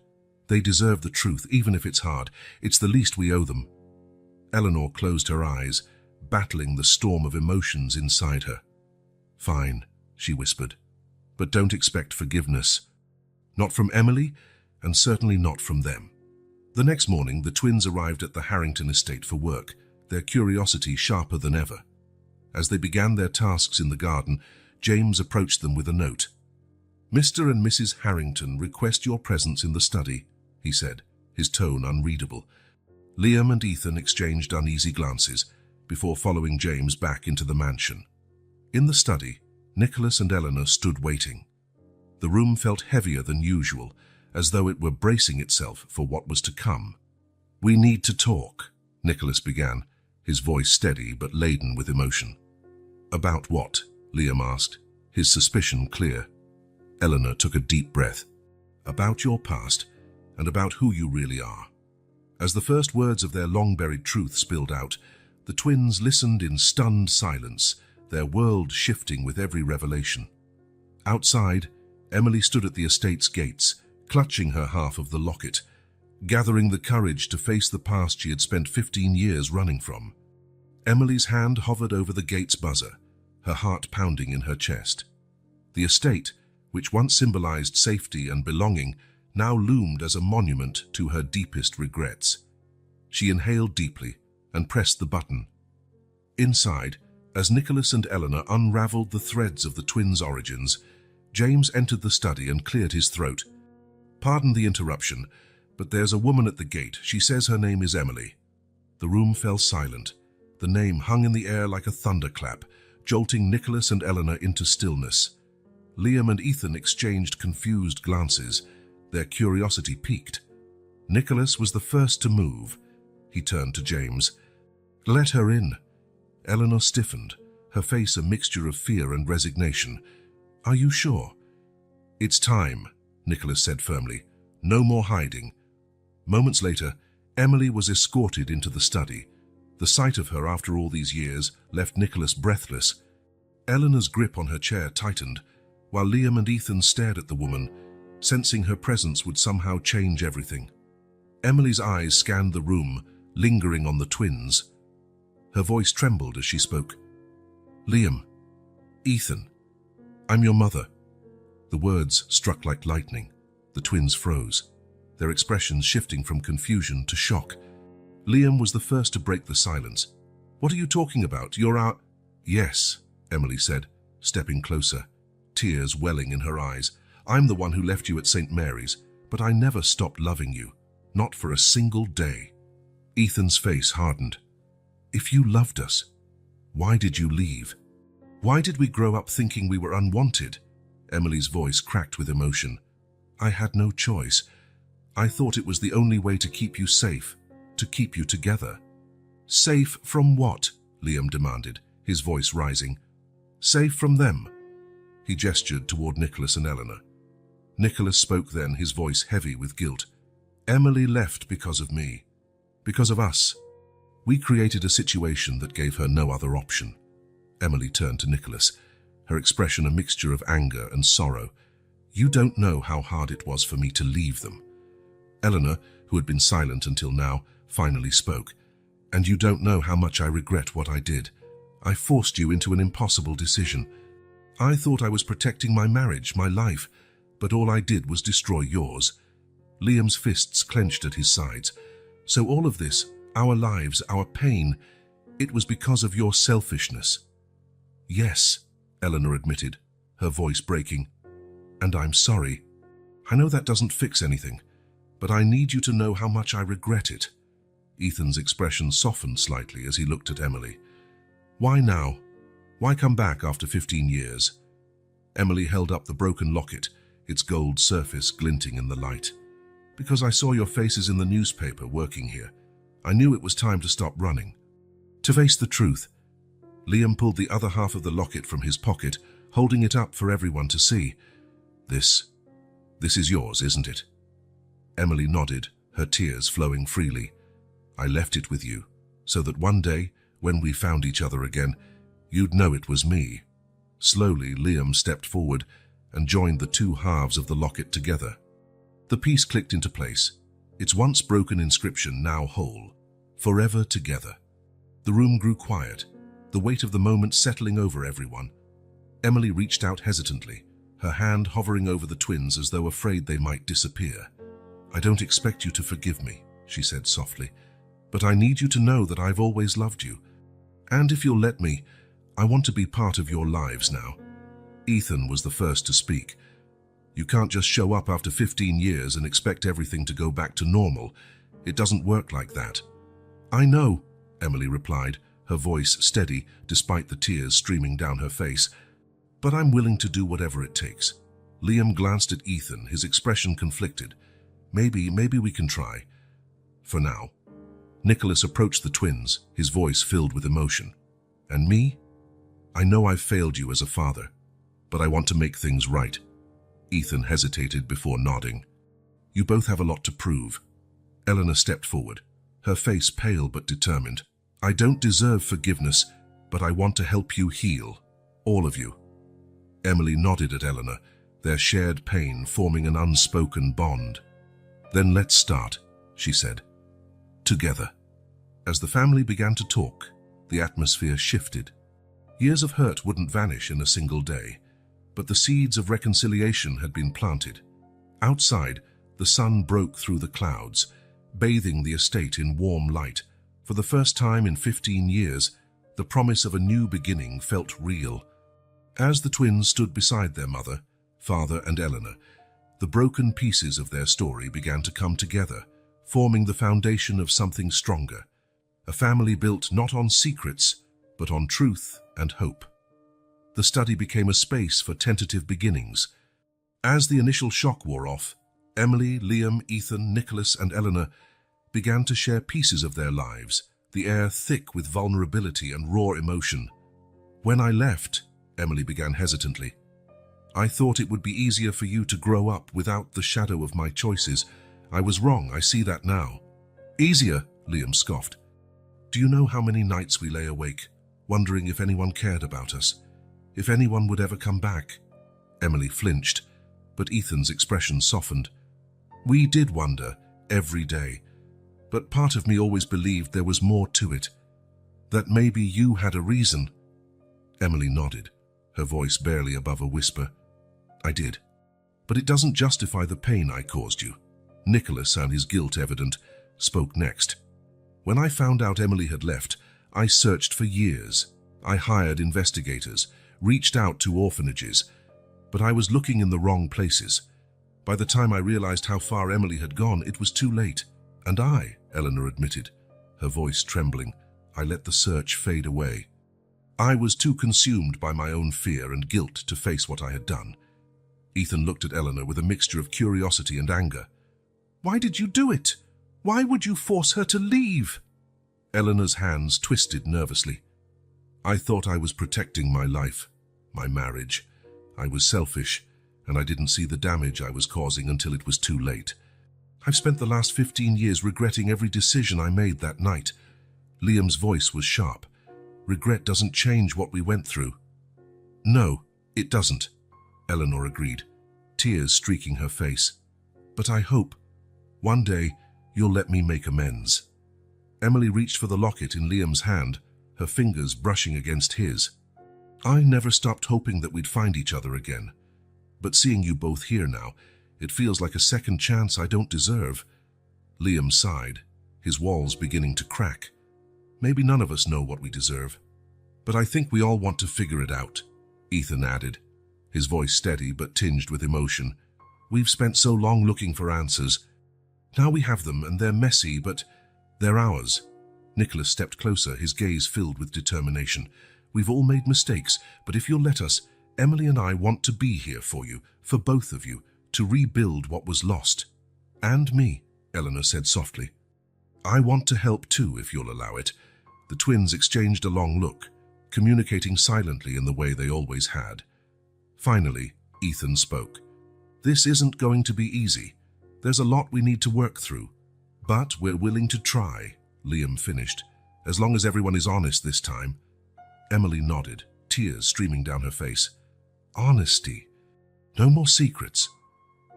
"They deserve the truth, even if it's hard. It's the least we owe them." Eleanor closed her eyes, battling the storm of emotions inside her. "Fine," she whispered, "but don't expect forgiveness. Not from Emily, and certainly not from them." The next morning, the twins arrived at the Harrington estate for work, their curiosity sharper than ever. As they began their tasks in the garden, James approached them with a note. "Mr. and Mrs. Harrington request your presence in the study," he said, his tone unreadable. Liam and Ethan exchanged uneasy glances before following James back into the mansion. In the study, Nicholas and Eleanor stood waiting. The room felt heavier than usual, as though it were bracing itself for what was to come. "We need to talk," Nicholas began, his voice steady but laden with emotion. "About what?" Liam asked, his suspicion clear. Eleanor took a deep breath. "About your past, and about who you really are." As the first words of their long-buried truth spilled out, the twins listened in stunned silence, their world shifting with every revelation. Outside, Emily stood at the estate's gates, clutching her half of the locket, gathering the courage to face the past she had spent 15 years running from. Emily's hand hovered over the gate's buzzer, her heart pounding in her chest. The estate, which once symbolized safety and belonging, now loomed as a monument to her deepest regrets. She inhaled deeply and pressed the button. Inside, as Nicholas and Eleanor unraveled the threads of the twins' origins, James entered the study and cleared his throat. "Pardon the interruption, but there's a woman at the gate. She says her name is Emily." The room fell silent. The name hung in the air like a thunderclap, jolting Nicholas and Eleanor into stillness. Liam and Ethan exchanged confused glances, their curiosity piqued. Nicholas was the first to move. He turned to James. "Let her in." Eleanor stiffened, her face a mixture of fear and resignation. "Are you sure?" "It's time," Nicholas said firmly. "No more hiding." Moments later, Emily was escorted into the study. The sight of her after all these years left Nicholas breathless. Eleanor's grip on her chair tightened, while Liam and Ethan stared at the woman, sensing her presence would somehow change everything. Emily's eyes scanned the room, lingering on the twins. Her voice trembled as she spoke. "Liam, Ethan, I'm your mother." The words struck like lightning. The twins froze, their expressions shifting from confusion to shock. Liam was the first to break the silence. "What are you talking about? You're our—" "Yes," Emily said, stepping closer, tears welling in her eyes. "I'm the one who left you at St. Mary's, but I never stopped loving you, not for a single day." Ethan's face hardened. "If you loved us, why did you leave? Why did we grow up thinking we were unwanted?" Emily's voice cracked with emotion. "I had no choice. I thought it was the only way to keep you safe, to keep you together." "Safe from what?" Liam demanded, his voice rising. "Safe from them." He gestured toward Nicholas and Eleanor. Nicholas spoke then, his voice heavy with guilt. "Emily left because of me, because of us. We created a situation that gave her no other option." Emily turned to Nicholas, her expression a mixture of anger and sorrow. "You don't know how hard it was for me to leave them." Eleanor, who had been silent until now, finally spoke. "And you don't know how much I regret what I did. I forced you into an impossible decision. I thought I was protecting my marriage, my life, but all I did was destroy yours." Liam's fists clenched at his sides. "So all of this, our lives, our pain, it was because of your selfishness." "Yes," Eleanor admitted, her voice breaking. "And I'm sorry. I know that doesn't fix anything, but I need you to know how much I regret it." Ethan's expression softened slightly as he looked at Emily. "Why now? Why come back after 15 years? Emily held up the broken locket, its gold surface glinting in the light. "Because I saw your faces in the newspaper working here. I knew it was time to stop running. To face the truth." Liam pulled the other half of the locket from his pocket, holding it up for everyone to see. This is yours, isn't it?" Emily nodded, her tears flowing freely. "I left it with you, so that one day, when we found each other again, you'd know it was me." Slowly, Liam stepped forward and joined the two halves of the locket together. The piece clicked into place, its once broken inscription now whole, "Forever together." The room grew quiet, the weight of the moment settling over everyone. Emily reached out hesitantly, her hand hovering over the twins as though afraid they might disappear. "I don't expect you to forgive me," she said softly, "but I need you to know that I've always loved you. And if you'll let me, I want to be part of your lives now." Ethan was the first to speak. "You can't just show up after 15 years and expect everything to go back to normal. It doesn't work like that." "I know," Emily replied, her voice steady despite the tears streaming down her face. "But I'm willing to do whatever it takes." Liam glanced at Ethan, his expression conflicted. Maybe we can try. For now." Nicholas approached the twins, his voice filled with emotion. "And me? I know I've failed you as a father, but I want to make things right." Ethan hesitated before nodding. "You both have a lot to prove." Eleanor stepped forward, her face pale but determined. "I don't deserve forgiveness, but I want to help you heal. All of you." Emily nodded at Eleanor, their shared pain forming an unspoken bond. "Then let's start," she said. "Together." As the family began to talk, the atmosphere shifted. Years of hurt wouldn't vanish in a single day, but the seeds of reconciliation had been planted. Outside, the sun broke through the clouds, bathing the estate in warm light. For the first time in 15 years, the promise of a new beginning felt real. As the twins stood beside their mother, father, and Eleanor, the broken pieces of their story began to come together, forming the foundation of something stronger. A family built not on secrets, but on truth and hope. The study became a space for tentative beginnings. As the initial shock wore off, Emily, Liam, Ethan, Nicholas, and Eleanor began to share pieces of their lives, the air thick with vulnerability and raw emotion. "When I left," Emily began hesitantly, "I thought it would be easier for you to grow up without the shadow of my choices. I was wrong, I see that now." "Easier?" Liam scoffed. "Do you know how many nights we lay awake, wondering if anyone cared about us, if anyone would ever come back?" Emily flinched, but Ethan's expression softened. "We did wonder, every day. but part of me always believed there was more to it. That maybe you had a reason." Emily nodded, her voice barely above a whisper. "I did. But it doesn't justify the pain I caused you." Nicholas, and his guilt evident, spoke next. "When I found out Emily had left, I searched for years. I hired investigators, reached out to orphanages, but I was looking in the wrong places. By the time I realized how far Emily had gone, it was too late. And Eleanor admitted, her voice trembling, I let the search fade away. I was too consumed by my own fear and guilt to face what I had done." Ethan looked at Eleanor with a mixture of curiosity and anger. "Why did you do it? Why would you force her to leave?" Eleanor's hands twisted nervously. "I thought I was protecting my life, my marriage. I was selfish, and I didn't see the damage I was causing until it was too late. I've spent the last 15 years regretting every decision I made that night." Liam's voice was sharp. "Regret doesn't change what we went through." "No, it doesn't," Eleanor agreed, tears streaking her face. "But I hope, one day, you'll let me make amends." Emily reached for the locket in Liam's hand, her fingers brushing against his. "I never stopped hoping that we'd find each other again. But seeing you both here now, it feels like a second chance I don't deserve." Liam sighed, his walls beginning to crack. "Maybe none of us know what we deserve. But I think we all want to figure it out," Ethan added, his voice steady but tinged with emotion. "We've spent so long looking for answers. Now we have them, and they're messy, but they're ours." Nicholas stepped closer, his gaze filled with determination. "We've all made mistakes, but if you'll let us, Emily and I want to be here for you, for both of you, to rebuild what was lost." "And me," Eleanor said softly. "I want to help too, if you'll allow it." The twins exchanged a long look, communicating silently in the way they always had. Finally, Ethan spoke. "This isn't going to be easy. There's a lot we need to work through. But we're willing to try," Liam finished, "as long as everyone is honest this time." Emily nodded, tears streaming down her face. "Honesty. No more secrets."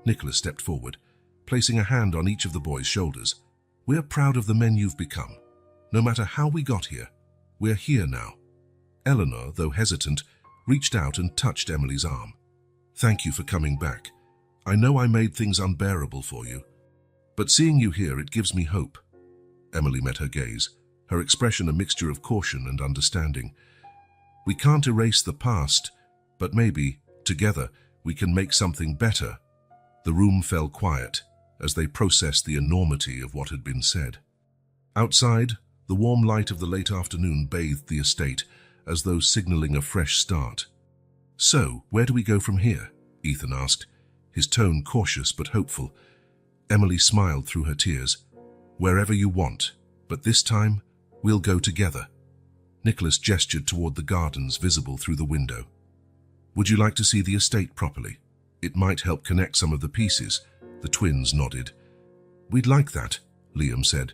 Nicholas stepped forward, placing a hand on each of the boys' shoulders. "We're proud of the men you've become. No matter how we got here, we're here now." Eleanor, though hesitant, reached out and touched Emily's arm. "Thank you for coming back. I know I made things unbearable for you. But seeing you here, it gives me hope." Emily met her gaze, her expression a mixture of caution and understanding. "We can't erase the past, but maybe, together, we can make something better." The room fell quiet as they processed the enormity of what had been said. Outside, the warm light of the late afternoon bathed the estate, as though signaling a fresh start. "So, where do we go from here?" Ethan asked, his tone cautious but hopeful. Emily smiled through her tears. "Wherever you want, but this time, we'll go together." Nicholas gestured toward the gardens visible through the window. "Would you like to see the estate properly? It might help connect some of the pieces." The twins nodded. "We'd like that," Liam said.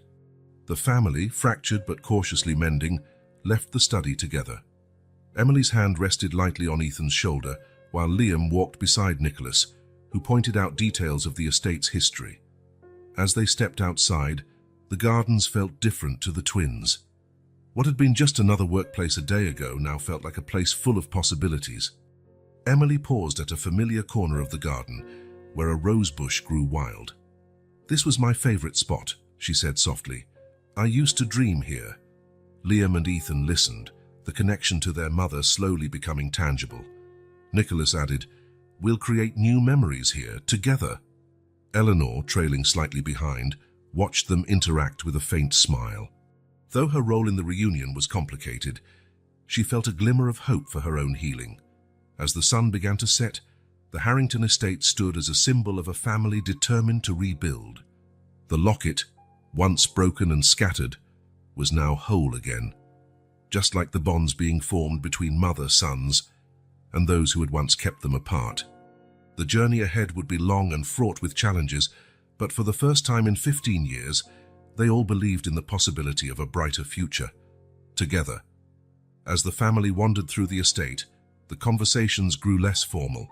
The family, fractured but cautiously mending, left the study together. Emily's hand rested lightly on Ethan's shoulder, while Liam walked beside Nicholas, who pointed out details of the estate's history. As they stepped outside, the gardens felt different to the twins. What had been just another workplace a day ago now felt like a place full of possibilities. Emily paused at a familiar corner of the garden, where a rose bush grew wild. "This was my favorite spot," she said softly. "I used to dream here." Liam and Ethan listened, the connection to their mother slowly becoming tangible. Nicholas added, "We'll create new memories here, together." Eleanor, trailing slightly behind, watched them interact with a faint smile. Though her role in the reunion was complicated, she felt a glimmer of hope for her own healing. As the sun began to set, the Harrington estate stood as a symbol of a family determined to rebuild. The locket, once broken and scattered, was now whole again, just like the bonds being formed between mother-sons and those who had once kept them apart. The journey ahead would be long and fraught with challenges, but for the first time in 15 years, they all believed in the possibility of a brighter future, together. As the family wandered through the estate, the conversations grew less formal,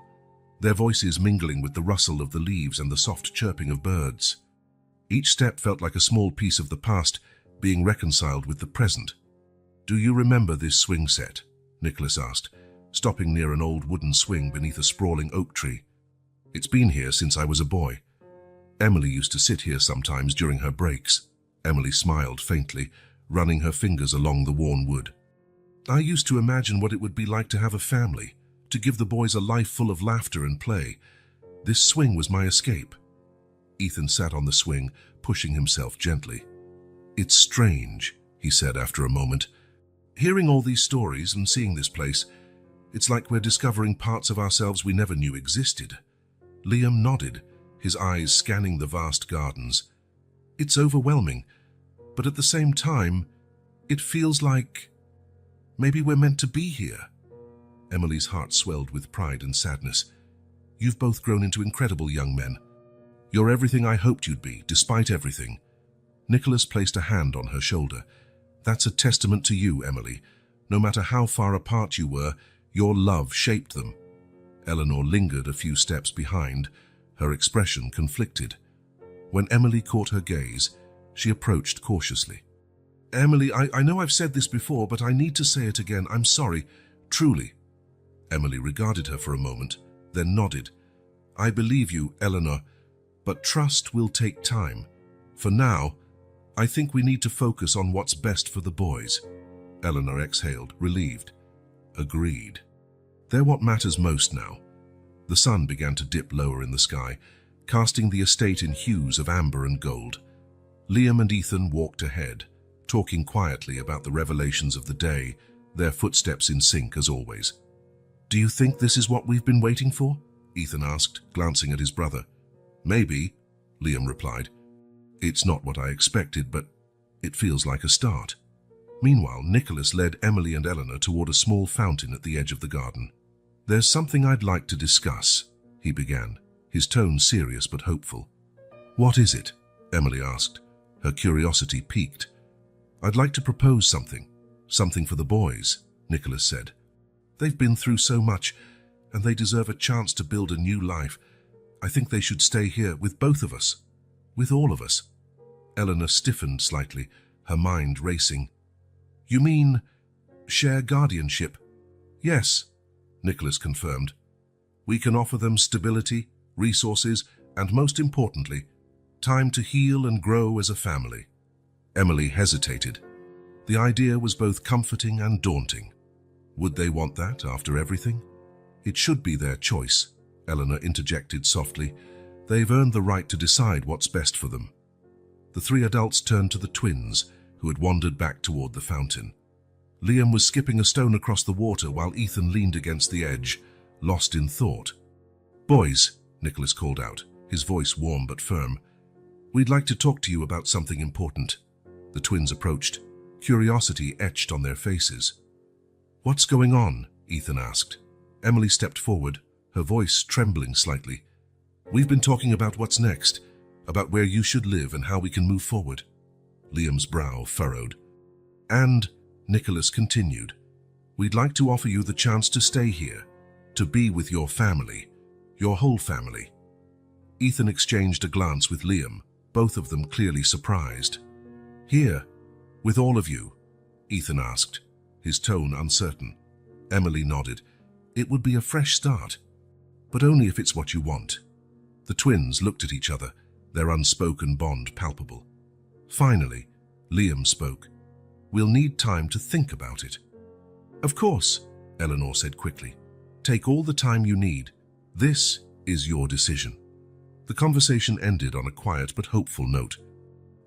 their voices mingling with the rustle of the leaves and the soft chirping of birds. Each step felt like a small piece of the past being reconciled with the present. "Do you remember this swing set?" Nicholas asked, stopping near an old wooden swing beneath a sprawling oak tree. "It's been here since I was a boy. Emily used to sit here sometimes during her breaks." Emily smiled faintly, running her fingers along the worn wood. "I used to imagine what it would be like to have a family, to give the boys a life full of laughter and play. This swing was my escape." Ethan sat on the swing, pushing himself gently. "It's strange," he said after a moment. "Hearing all these stories and seeing this place, it's like we're discovering parts of ourselves we never knew existed." Liam nodded, his eyes scanning the vast gardens. "It's overwhelming, but at the same time, it feels like maybe we're meant to be here." Emily's heart swelled with pride and sadness. "You've both grown into incredible young men. You're everything I hoped you'd be, despite everything." Nicholas placed a hand on her shoulder. "That's a testament to you, Emily. No matter how far apart you were, your love shaped them." Eleanor lingered a few steps behind, her expression conflicted. When Emily caught her gaze, she approached cautiously. "Emily, I know I've said this before, but I need to say it again. I'm sorry, truly." Emily regarded her for a moment, then nodded. "I believe you, Eleanor, but trust will take time. For now, I think we need to focus on what's best for the boys." Eleanor exhaled, relieved. "Agreed. They're what matters most now." The sun began to dip lower in the sky, casting the estate in hues of amber and gold. Liam and Ethan walked ahead, talking quietly about the revelations of the day, their footsteps in sync as always. "Do you think this is what we've been waiting for?" Ethan asked, glancing at his brother. "Maybe," Liam replied. "It's not what I expected, but it feels like a start." Meanwhile, Nicholas led Emily and Eleanor toward a small fountain at the edge of the garden. "There's something I'd like to discuss," he began, his tone serious but hopeful. "What is it?" Emily asked, her curiosity piqued. "I'd like to propose something for the boys," Nicholas said. "They've been through so much, and they deserve a chance to build a new life. I think they should stay here with both of us, with all of us." Eleanor stiffened slightly, her mind racing. "You mean share guardianship?" "Yes," Nicholas confirmed. "We can offer them stability, resources, and most importantly, time to heal and grow as a family." Emily hesitated. The idea was both comforting and daunting. Would they want that after everything? "It should be their choice," Eleanor interjected softly. "They've earned the right to decide what's best for them." The three adults turned to the twins, who had wandered back toward the fountain. Liam was skipping a stone across the water while Ethan leaned against the edge, lost in thought. "Boys," Nicholas called out, his voice warm but firm, "we'd like to talk to you about something important." The twins approached, curiosity etched on their faces. "What's going on?" Ethan asked. Emily stepped forward, her voice trembling slightly. "We've been talking about what's next, about where you should live and how we can move forward." Liam's brow furrowed. "And," Nicholas continued, "we'd like to offer you the chance to stay here, to be with your family, your whole family." Ethan exchanged a glance with Liam, both of them clearly surprised. "Here, with all of you?" Ethan asked, his tone uncertain. Emily nodded. "It would be a fresh start, but only if it's what you want." The twins looked at each other, their unspoken bond palpable. Finally, Liam spoke. "We'll need time to think about it." "Of course," Eleanor said quickly. "Take all the time you need. This is your decision." The conversation ended on a quiet but hopeful note.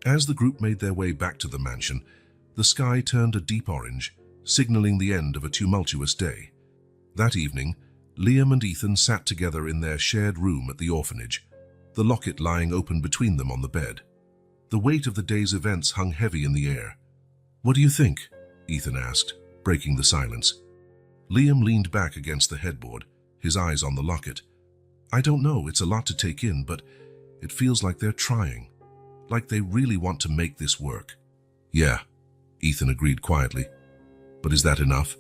As the group made their way back to the mansion, the sky turned a deep orange, signaling the end of a tumultuous day. That evening, Liam and Ethan sat together in their shared room at the orphanage, the locket lying open between them on the bed. The weight of the day's events hung heavy in the air. "What do you think?" Ethan asked, breaking the silence. Liam leaned back against the headboard, his eyes on the locket. "I don't know, it's a lot to take in, but it feels like they're trying, like they really want to make this work." "Yeah," Ethan agreed quietly. "But is that enough?"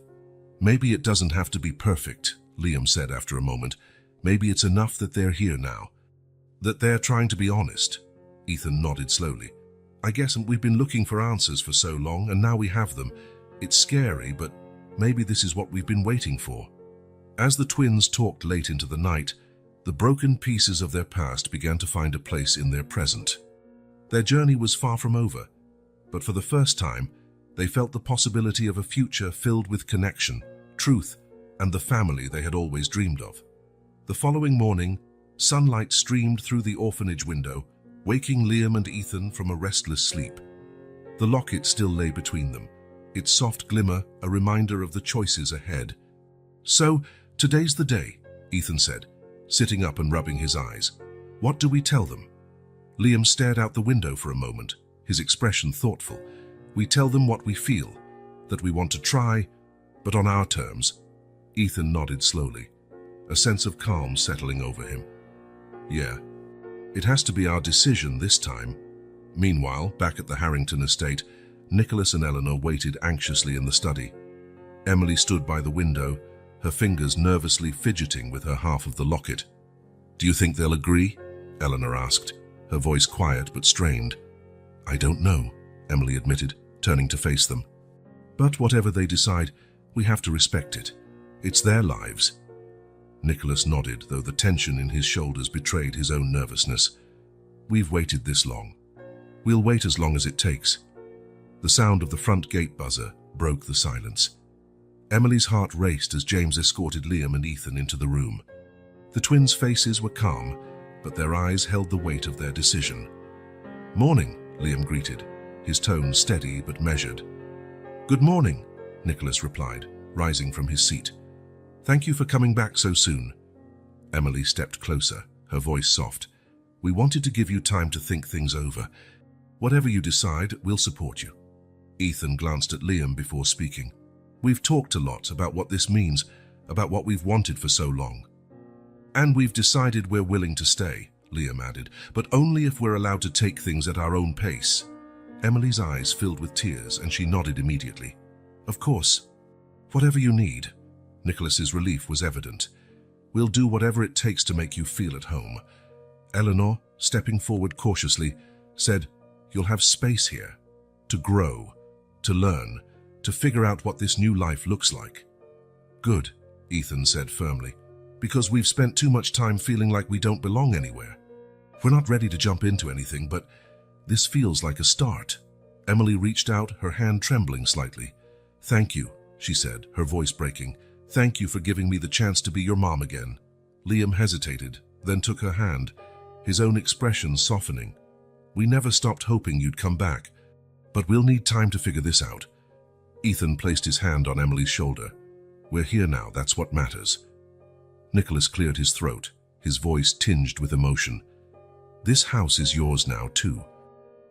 "Maybe it doesn't have to be perfect," Liam said after a moment. "Maybe it's enough that they're here now, that they're trying to be honest, Ethan nodded slowly. I guess we've been looking for answers for so long, and now we have them. It's scary, but maybe this is what we've been waiting for. As the twins talked late into the night, the broken pieces of their past began to find a place in their present. Their journey was far from over, but for the first time, they felt the possibility of a future filled with connection, truth, and the family they had always dreamed of. The following morning, sunlight streamed through the orphanage window, waking Liam and Ethan from a restless sleep. The locket still lay between them, its soft glimmer a reminder of the choices ahead. So, today's the day, Ethan said, sitting up and rubbing his eyes. What do we tell them? Liam stared out the window for a moment, his expression thoughtful. We tell them what we feel, that we want to try, but on our terms. Ethan nodded slowly, a sense of calm settling over him. Yeah, it has to be our decision this time. Meanwhile, back at the Harrington estate, Nicholas and Eleanor waited anxiously in the study. Emily stood by the window, her fingers nervously fidgeting with her half of the locket. Do you think they'll agree? Eleanor asked, her voice quiet but strained. I don't know, Emily admitted, turning to face them. But whatever they decide, we have to respect it. It's their lives. Nicholas nodded, though the tension in his shoulders betrayed his own nervousness. We've waited this long. We'll wait as long as it takes. The sound of the front gate buzzer broke the silence. Emily's heart raced as James escorted Liam and Ethan into the room. The twins' faces were calm, but their eyes held the weight of their decision. Morning, Liam greeted, his tone steady but measured. Good morning, Nicholas replied, rising from his seat. Thank you for coming back so soon. Emily stepped closer, her voice soft. We wanted to give you time to think things over. Whatever you decide, we'll support you. Ethan glanced at Liam before speaking. We've talked a lot about what this means, about what we've wanted for so long. And we've decided we're willing to stay, Liam added, but only if we're allowed to take things at our own pace. Emily's eyes filled with tears and she nodded immediately. Of course. Whatever you need. Nicholas's relief was evident. We'll do whatever it takes to make you feel at home. Eleanor, stepping forward cautiously, said, You'll have space here. To grow, to learn, to figure out what this new life looks like. Good, Ethan said firmly, because we've spent too much time feeling like we don't belong anywhere. We're not ready to jump into anything, but this feels like a start. Emily reached out, her hand trembling slightly. Thank you, she said, her voice breaking. Thank you for giving me the chance to be your mom again. Liam hesitated, then took her hand, his own expression softening. We never stopped hoping you'd come back, but we'll need time to figure this out. Ethan placed his hand on Emily's shoulder. We're here now, that's what matters. Nicholas cleared his throat, his voice tinged with emotion. This house is yours now, too.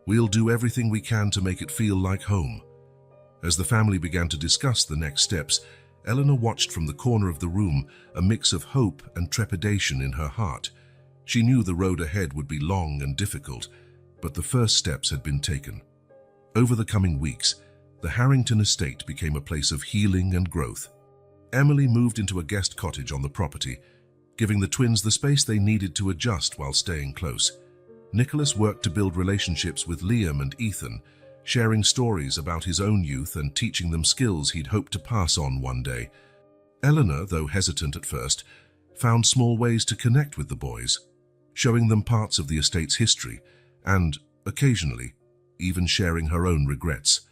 We'll do everything we can to make it feel like home. As the family began to discuss the next steps, Eleanor watched from the corner of the room, a mix of hope and trepidation in her heart. She knew the road ahead would be long and difficult, but the first steps had been taken. Over the coming weeks, the Harrington estate became a place of healing and growth. Emily moved into a guest cottage on the property, giving the twins the space they needed to adjust while staying close. Nicholas worked to build relationships with Liam and Ethan, sharing stories about his own youth and teaching them skills he'd hoped to pass on one day. Eleanor, though hesitant at first, found small ways to connect with the boys, showing them parts of the estate's history and, occasionally, even sharing her own regrets.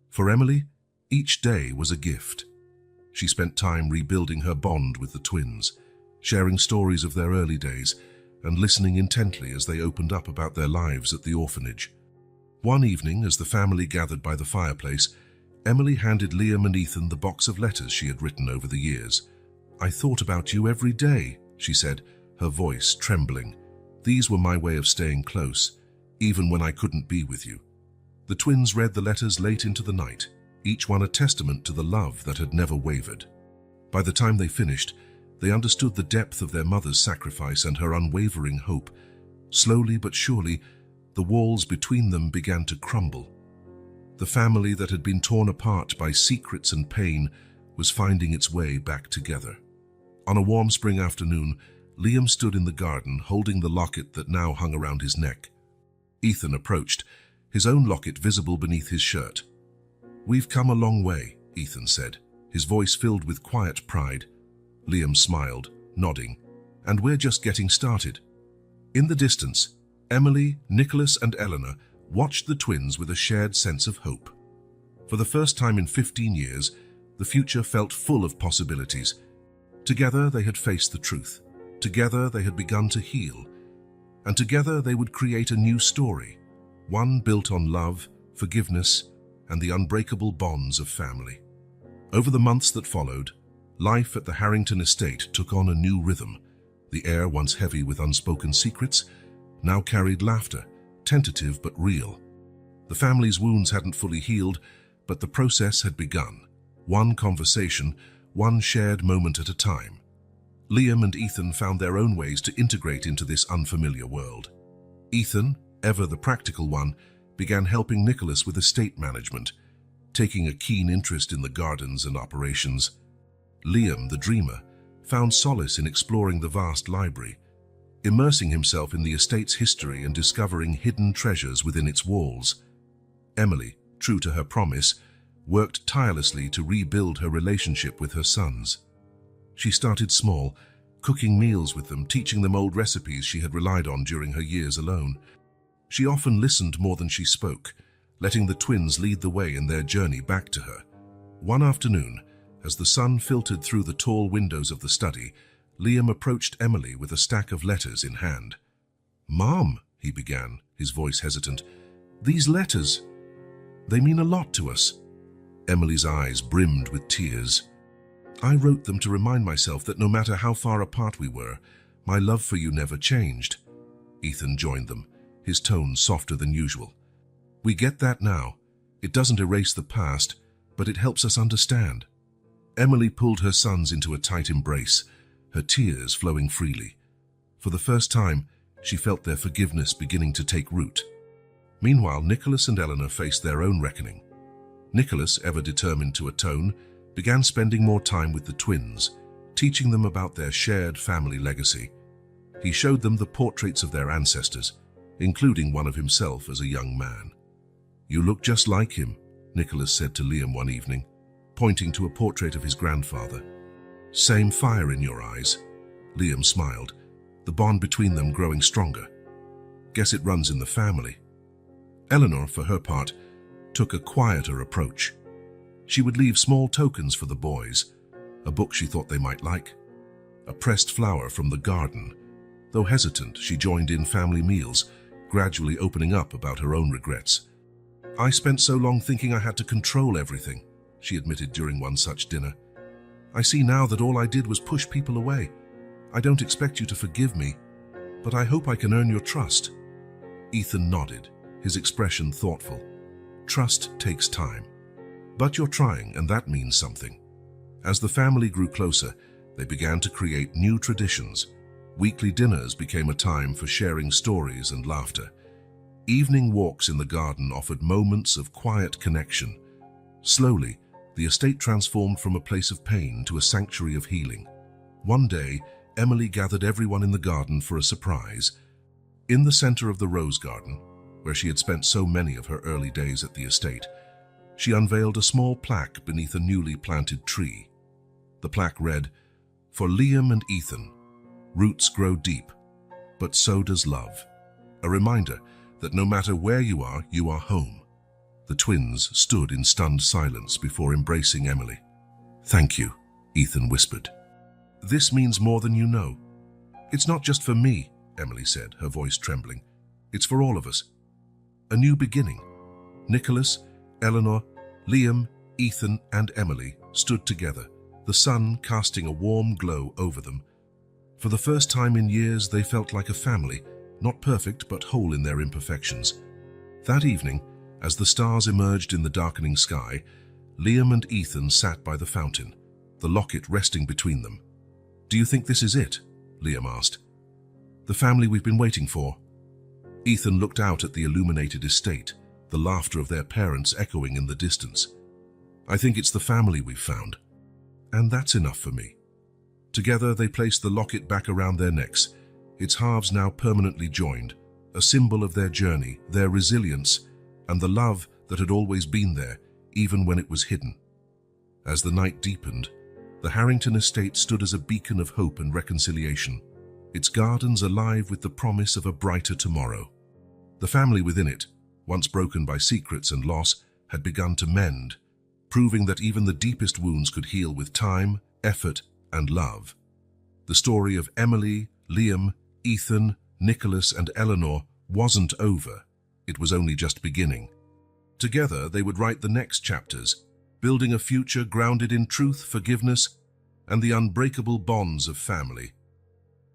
For Emily, each day was a gift. She spent time rebuilding her bond with the twins, sharing stories of their early days and listening intently as they opened up about their lives at the orphanage. One evening, as the family gathered by the fireplace, Emily handed Liam and Ethan the box of letters she had written over the years. I thought about you every day, she said, her voice trembling. These were my way of staying close, even when I couldn't be with you. The twins read the letters late into the night, each one a testament to the love that had never wavered. By the time they finished, they understood the depth of their mother's sacrifice and her unwavering hope. Slowly but surely, the walls between them began to crumble. The family that had been torn apart by secrets and pain was finding its way back together. On a warm spring afternoon, Liam stood in the garden holding the locket that now hung around his neck. Ethan approached, his own locket visible beneath his shirt. "We've come a long way," Ethan said, his voice filled with quiet pride. Liam smiled, nodding, "And we're just getting started." In the distance, Emily, Nicholas, and Eleanor watched the twins with a shared sense of hope. For the first time in 15 years, the future felt full of possibilities. Together they had faced the truth. Together they had begun to heal. And together they would create a new story, one built on love, forgiveness, and the unbreakable bonds of family. Over the months that followed, life at the Harrington estate took on a new rhythm. The air, once heavy with unspoken secrets, now carried laughter, tentative but real. The family's wounds hadn't fully healed, but the process had begun. One conversation, one shared moment at a time. Liam and Ethan found their own ways to integrate into this unfamiliar world. Ethan, ever the practical one, began helping Nicholas with estate management, taking a keen interest in the gardens and operations. Liam, the dreamer, found solace in exploring the vast library, immersing himself in the estate's history and discovering hidden treasures within its walls. Emily, true to her promise, worked tirelessly to rebuild her relationship with her sons. She started small, cooking meals with them, teaching them old recipes she had relied on during her years alone. She often listened more than she spoke, letting the twins lead the way in their journey back to her. One afternoon, as the sun filtered through the tall windows of the study, Liam approached Emily with a stack of letters in hand. "Mom," he began, his voice hesitant, "these letters, they mean a lot to us." Emily's eyes brimmed with tears. "I wrote them to remind myself that no matter how far apart we were, my love for you never changed." Ethan joined them, his tone softer than usual. "We get that now. It doesn't erase the past, but it helps us understand." Emily pulled her sons into a tight embrace, her tears flowing freely. For the first time, she felt their forgiveness beginning to take root. Meanwhile, Nicholas and Eleanor faced their own reckoning. Nicholas, ever determined to atone, began spending more time with the twins, teaching them about their shared family legacy. He showed them the portraits of their ancestors, including one of himself as a young man. "You look just like him," Nicholas said to Liam one evening, pointing to a portrait of his grandfather. "Same fire in your eyes." Liam smiled, the bond between them growing stronger. "Guess it runs in the family." Eleanor, for her part, took a quieter approach. She would leave small tokens for the boys, a book she thought they might like, a pressed flower from the garden. Though hesitant, she joined in family meals, gradually opening up about her own regrets. "I spent so long thinking I had to control everything," she admitted during one such dinner. "I see now that all I did was push people away. I don't expect you to forgive me, but I hope I can earn your trust." Ethan nodded, his expression thoughtful. "Trust takes time. But you're trying, and that means something." As the family grew closer, they began to create new traditions. Weekly dinners became a time for sharing stories and laughter. Evening walks in the garden offered moments of quiet connection. Slowly, the estate transformed from a place of pain to a sanctuary of healing. One day, Emily gathered everyone in the garden for a surprise. In the center of the rose garden, where she had spent so many of her early days at the estate, she unveiled a small plaque beneath a newly planted tree. The plaque read, "For Liam and Ethan, roots grow deep, but so does love." A reminder that no matter where you are home. The twins stood in stunned silence before embracing Emily. "Thank you," Ethan whispered. "This means more than you know." "It's not just for me," Emily said, her voice trembling. "It's for all of us. A new beginning." Nicholas, Eleanor, Liam, Ethan, and Emily stood together, the sun casting a warm glow over them. For the first time in years, they felt like a family, not perfect but whole in their imperfections. That evening, as the stars emerged in the darkening sky, Liam and Ethan sat by the fountain, the locket resting between them. "Do you think this is it?" Liam asked. "The family we've been waiting for?" Ethan looked out at the illuminated estate, the laughter of their parents echoing in the distance. "I think it's the family we've found. And that's enough for me." Together they placed the locket back around their necks, its halves now permanently joined, a symbol of their journey, their resilience, and the love that had always been there, even when it was hidden. As the night deepened, the Harrington estate stood as a beacon of hope and reconciliation, its gardens alive with the promise of a brighter tomorrow. The family within it, once broken by secrets and loss, had begun to mend, proving that even the deepest wounds could heal with time, effort, and love. The story of Emily, Liam, Ethan, Nicholas, and Eleanor wasn't over. It was only just beginning. Together, they would write the next chapters, building a future grounded in truth, forgiveness, and the unbreakable bonds of family.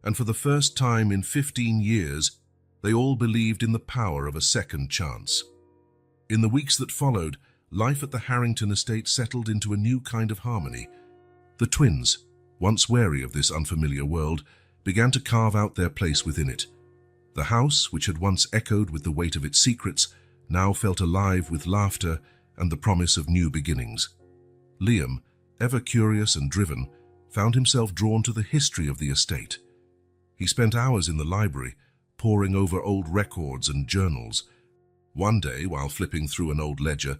And for the first time in 15 years, they all believed in the power of a second chance. In the weeks that followed, life at the Harrington estate settled into a new kind of harmony. The twins, once wary of this unfamiliar world, began to carve out their place within it. The house, which had once echoed with the weight of its secrets, now felt alive with laughter and the promise of new beginnings. Liam, ever curious and driven, found himself drawn to the history of the estate. He spent hours in the library, poring over old records and journals. One day, while flipping through an old ledger,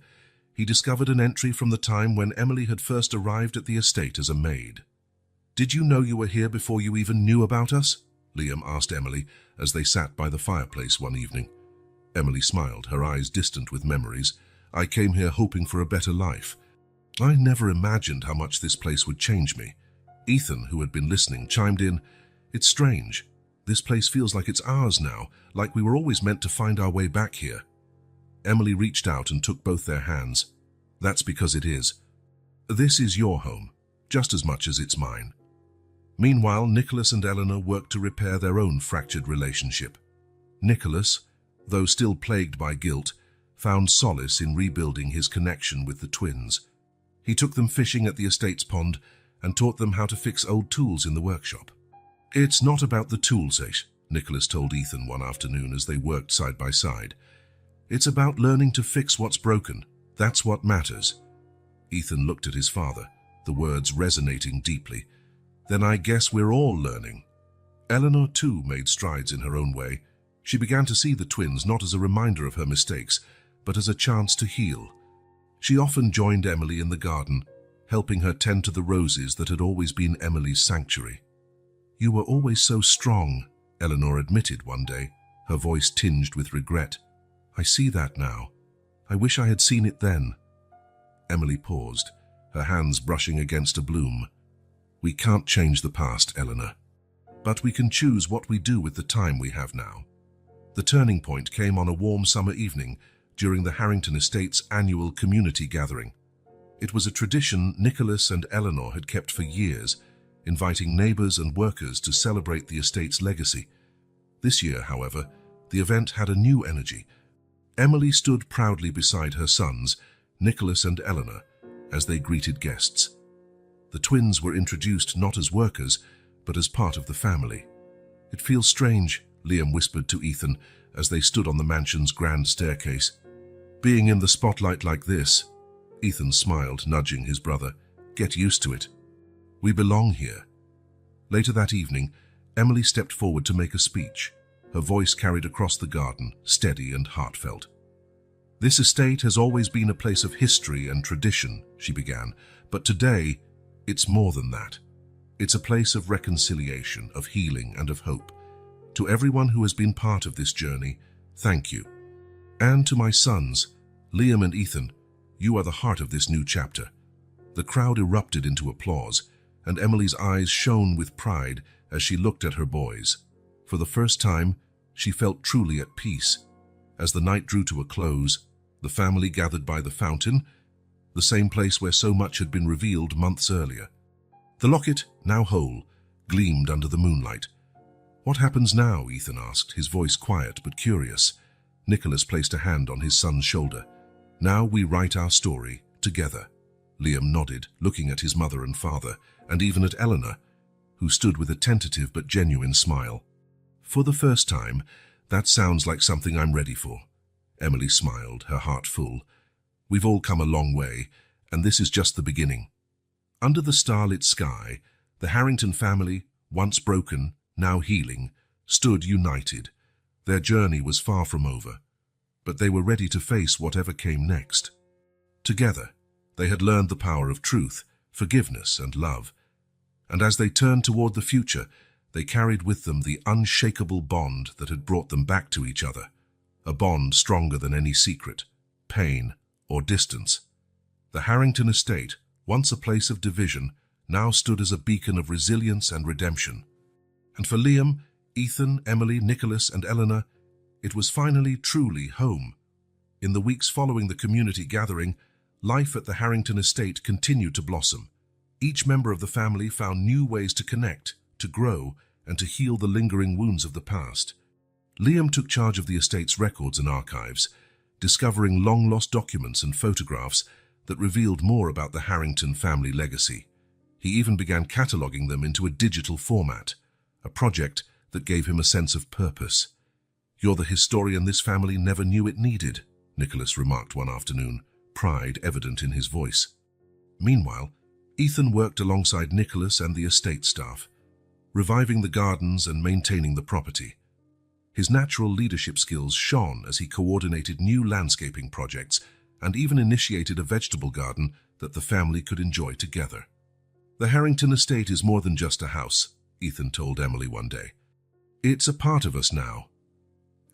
he discovered an entry from the time when Emily had first arrived at the estate as a maid. "Did you know you were here before you even knew about us?" Liam asked Emily as they sat by the fireplace one evening. Emily smiled, her eyes distant with memories. "I came here hoping for a better life. I never imagined how much this place would change me." Ethan, who had been listening, chimed in, "It's strange. This place feels like it's ours now, like we were always meant to find our way back here." Emily reached out and took both their hands. "That's because it is. This is your home, just as much as it's mine." Meanwhile, Nicholas and Eleanor worked to repair their own fractured relationship. Nicholas, though still plagued by guilt, found solace in rebuilding his connection with the twins. He took them fishing at the estate's pond and taught them how to fix old tools in the workshop. "It's not about the tools, Nicholas told Ethan one afternoon as they worked side by side. "It's about learning to fix what's broken. That's what matters." Ethan looked at his father, the words resonating deeply. "Then I guess we're all learning." Eleanor, too, made strides in her own way. She began to see the twins not as a reminder of her mistakes, but as a chance to heal. She often joined Emily in the garden, helping her tend to the roses that had always been Emily's sanctuary. "You were always so strong," Eleanor admitted one day, her voice tinged with regret. "I see that now. I wish I had seen it then." Emily paused, her hands brushing against a bloom. "We can't change the past, Eleanor, but we can choose what we do with the time we have now." The turning point came on a warm summer evening during the Harrington estate's annual community gathering. It was a tradition Nicholas and Eleanor had kept for years, inviting neighbors and workers to celebrate the estate's legacy. This year, however, the event had a new energy. Emily stood proudly beside her sons, Nicholas and Eleanor, as they greeted guests. The twins were introduced not as workers, but as part of the family. "It feels strange," Liam whispered to Ethan as they stood on the mansion's grand staircase. "Being in the spotlight like this." Ethan smiled, nudging his brother. "Get used to it. We belong here." Later that evening, Emily stepped forward to make a speech. Her voice carried across the garden, steady and heartfelt. "This estate has always been a place of history and tradition," she began, "but today, it's more than that. It's a place of reconciliation, of healing, and of hope. To everyone who has been part of this journey, thank you. And to my sons, Liam and Ethan, you are the heart of this new chapter." The crowd erupted into applause, and Emily's eyes shone with pride as she looked at her boys. For the first time, she felt truly at peace. As the night drew to a close, the family gathered by the fountain, the same place where so much had been revealed months earlier. The locket, now whole, gleamed under the moonlight. "What happens now?" Ethan asked, his voice quiet but curious. Nicholas placed a hand on his son's shoulder. "Now we write our story, together." Liam nodded, looking at his mother and father, and even at Eleanor, who stood with a tentative but genuine smile. "For the first time, that sounds like something I'm ready for." Emily smiled, her heart full. "We've all come a long way, and this is just the beginning." Under the starlit sky, the Harrington family, once broken, now healing, stood united. Their journey was far from over, but they were ready to face whatever came next. Together, they had learned the power of truth, forgiveness, and love, and as they turned toward the future, they carried with them the unshakable bond that had brought them back to each other, a bond stronger than any secret, pain, or distance. The Harrington estate, once a place of division, now stood as a beacon of resilience and redemption. And for Liam, Ethan, Emily, Nicholas, and Eleanor, it was finally truly home. In the weeks following the community gathering, life at the Harrington estate continued to blossom. Each member of the family found new ways to connect, to grow, and to heal the lingering wounds of the past. Liam took charge of the estate's records and archives, discovering long-lost documents and photographs that revealed more about the Harrington family legacy. He even began cataloging them into a digital format, a project that gave him a sense of purpose. "You're the historian this family never knew it needed," Nicholas remarked one afternoon, pride evident in his voice. Meanwhile, Ethan worked alongside Nicholas and the estate staff, reviving the gardens and maintaining the property. His natural leadership skills shone as he coordinated new landscaping projects and even initiated a vegetable garden that the family could enjoy together. "The Harrington estate is more than just a house," Ethan told Emily one day. "It's a part of us now."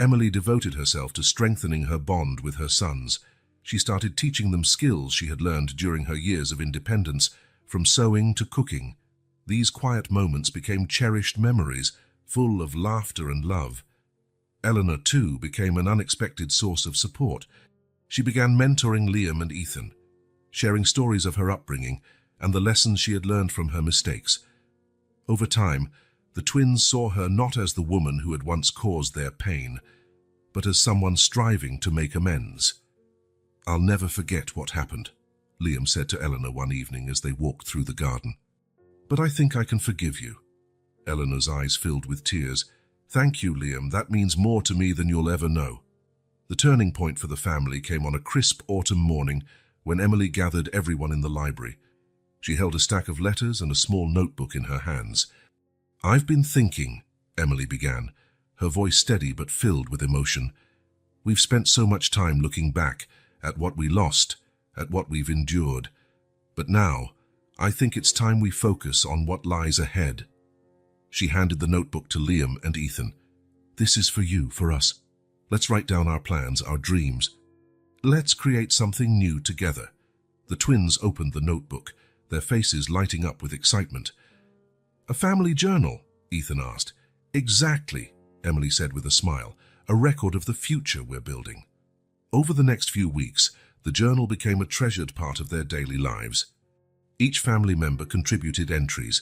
Emily devoted herself to strengthening her bond with her sons. She started teaching them skills she had learned during her years of independence, from sewing to cooking. These quiet moments became cherished memories, full of laughter and love. Eleanor, too, became an unexpected source of support. She began mentoring Liam and Ethan, sharing stories of her upbringing and the lessons she had learned from her mistakes. Over time, the twins saw her not as the woman who had once caused their pain, but as someone striving to make amends. "I'll never forget what happened," Liam said to Eleanor one evening as they walked through the garden. "But I think I can forgive you." Eleanor's eyes filled with tears. "Thank you, Liam. That means more to me than you'll ever know." The turning point for the family came on a crisp autumn morning when Emily gathered everyone in the library. She held a stack of letters and a small notebook in her hands. "I've been thinking," Emily began, her voice steady but filled with emotion. "We've spent so much time looking back at what we lost, at what we've endured. But now, I think it's time we focus on what lies ahead." She handed the notebook to Liam and Ethan. "This is for you, for us. Let's write down our plans, our dreams. Let's create something new together." The twins opened the notebook, their faces lighting up with excitement. "A family journal?" Ethan asked. "Exactly," Emily said with a smile. "A record of the future we're building." Over the next few weeks, the journal became a treasured part of their daily lives. Each family member contributed entries,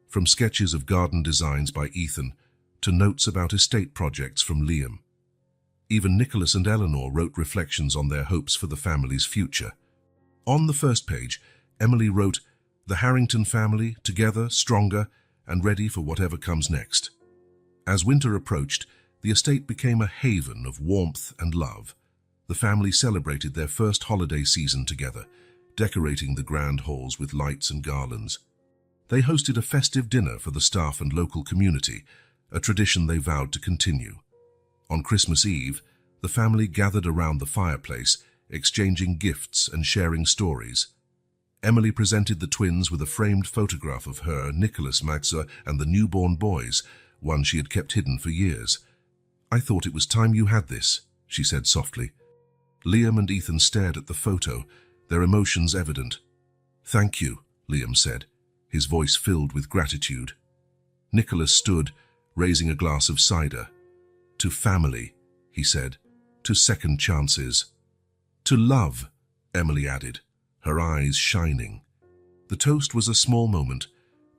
from sketches of garden designs by Ethan to notes about estate projects from Liam. Even Nicholas and Eleanor wrote reflections on their hopes for the family's future. On the first page, Emily wrote, "The Harrington family, together, stronger, and ready for whatever comes next." As winter approached, the estate became a haven of warmth and love. The family celebrated their first holiday season together, decorating the grand halls with lights and garlands. They hosted a festive dinner for the staff and local community, a tradition they vowed to continue. On Christmas Eve, the family gathered around the fireplace, exchanging gifts and sharing stories. Emily presented the twins with a framed photograph of her, Nicholas, Maxa, and the newborn boys, one she had kept hidden for years. "I thought it was time you had this," she said softly. Liam and Ethan stared at the photo, their emotions evident. "Thank you," Liam said, his voice filled with gratitude. Nicholas stood, raising a glass of cider. "To family," he said, "to second chances. To love," Emily added, her eyes shining. The toast was a small moment,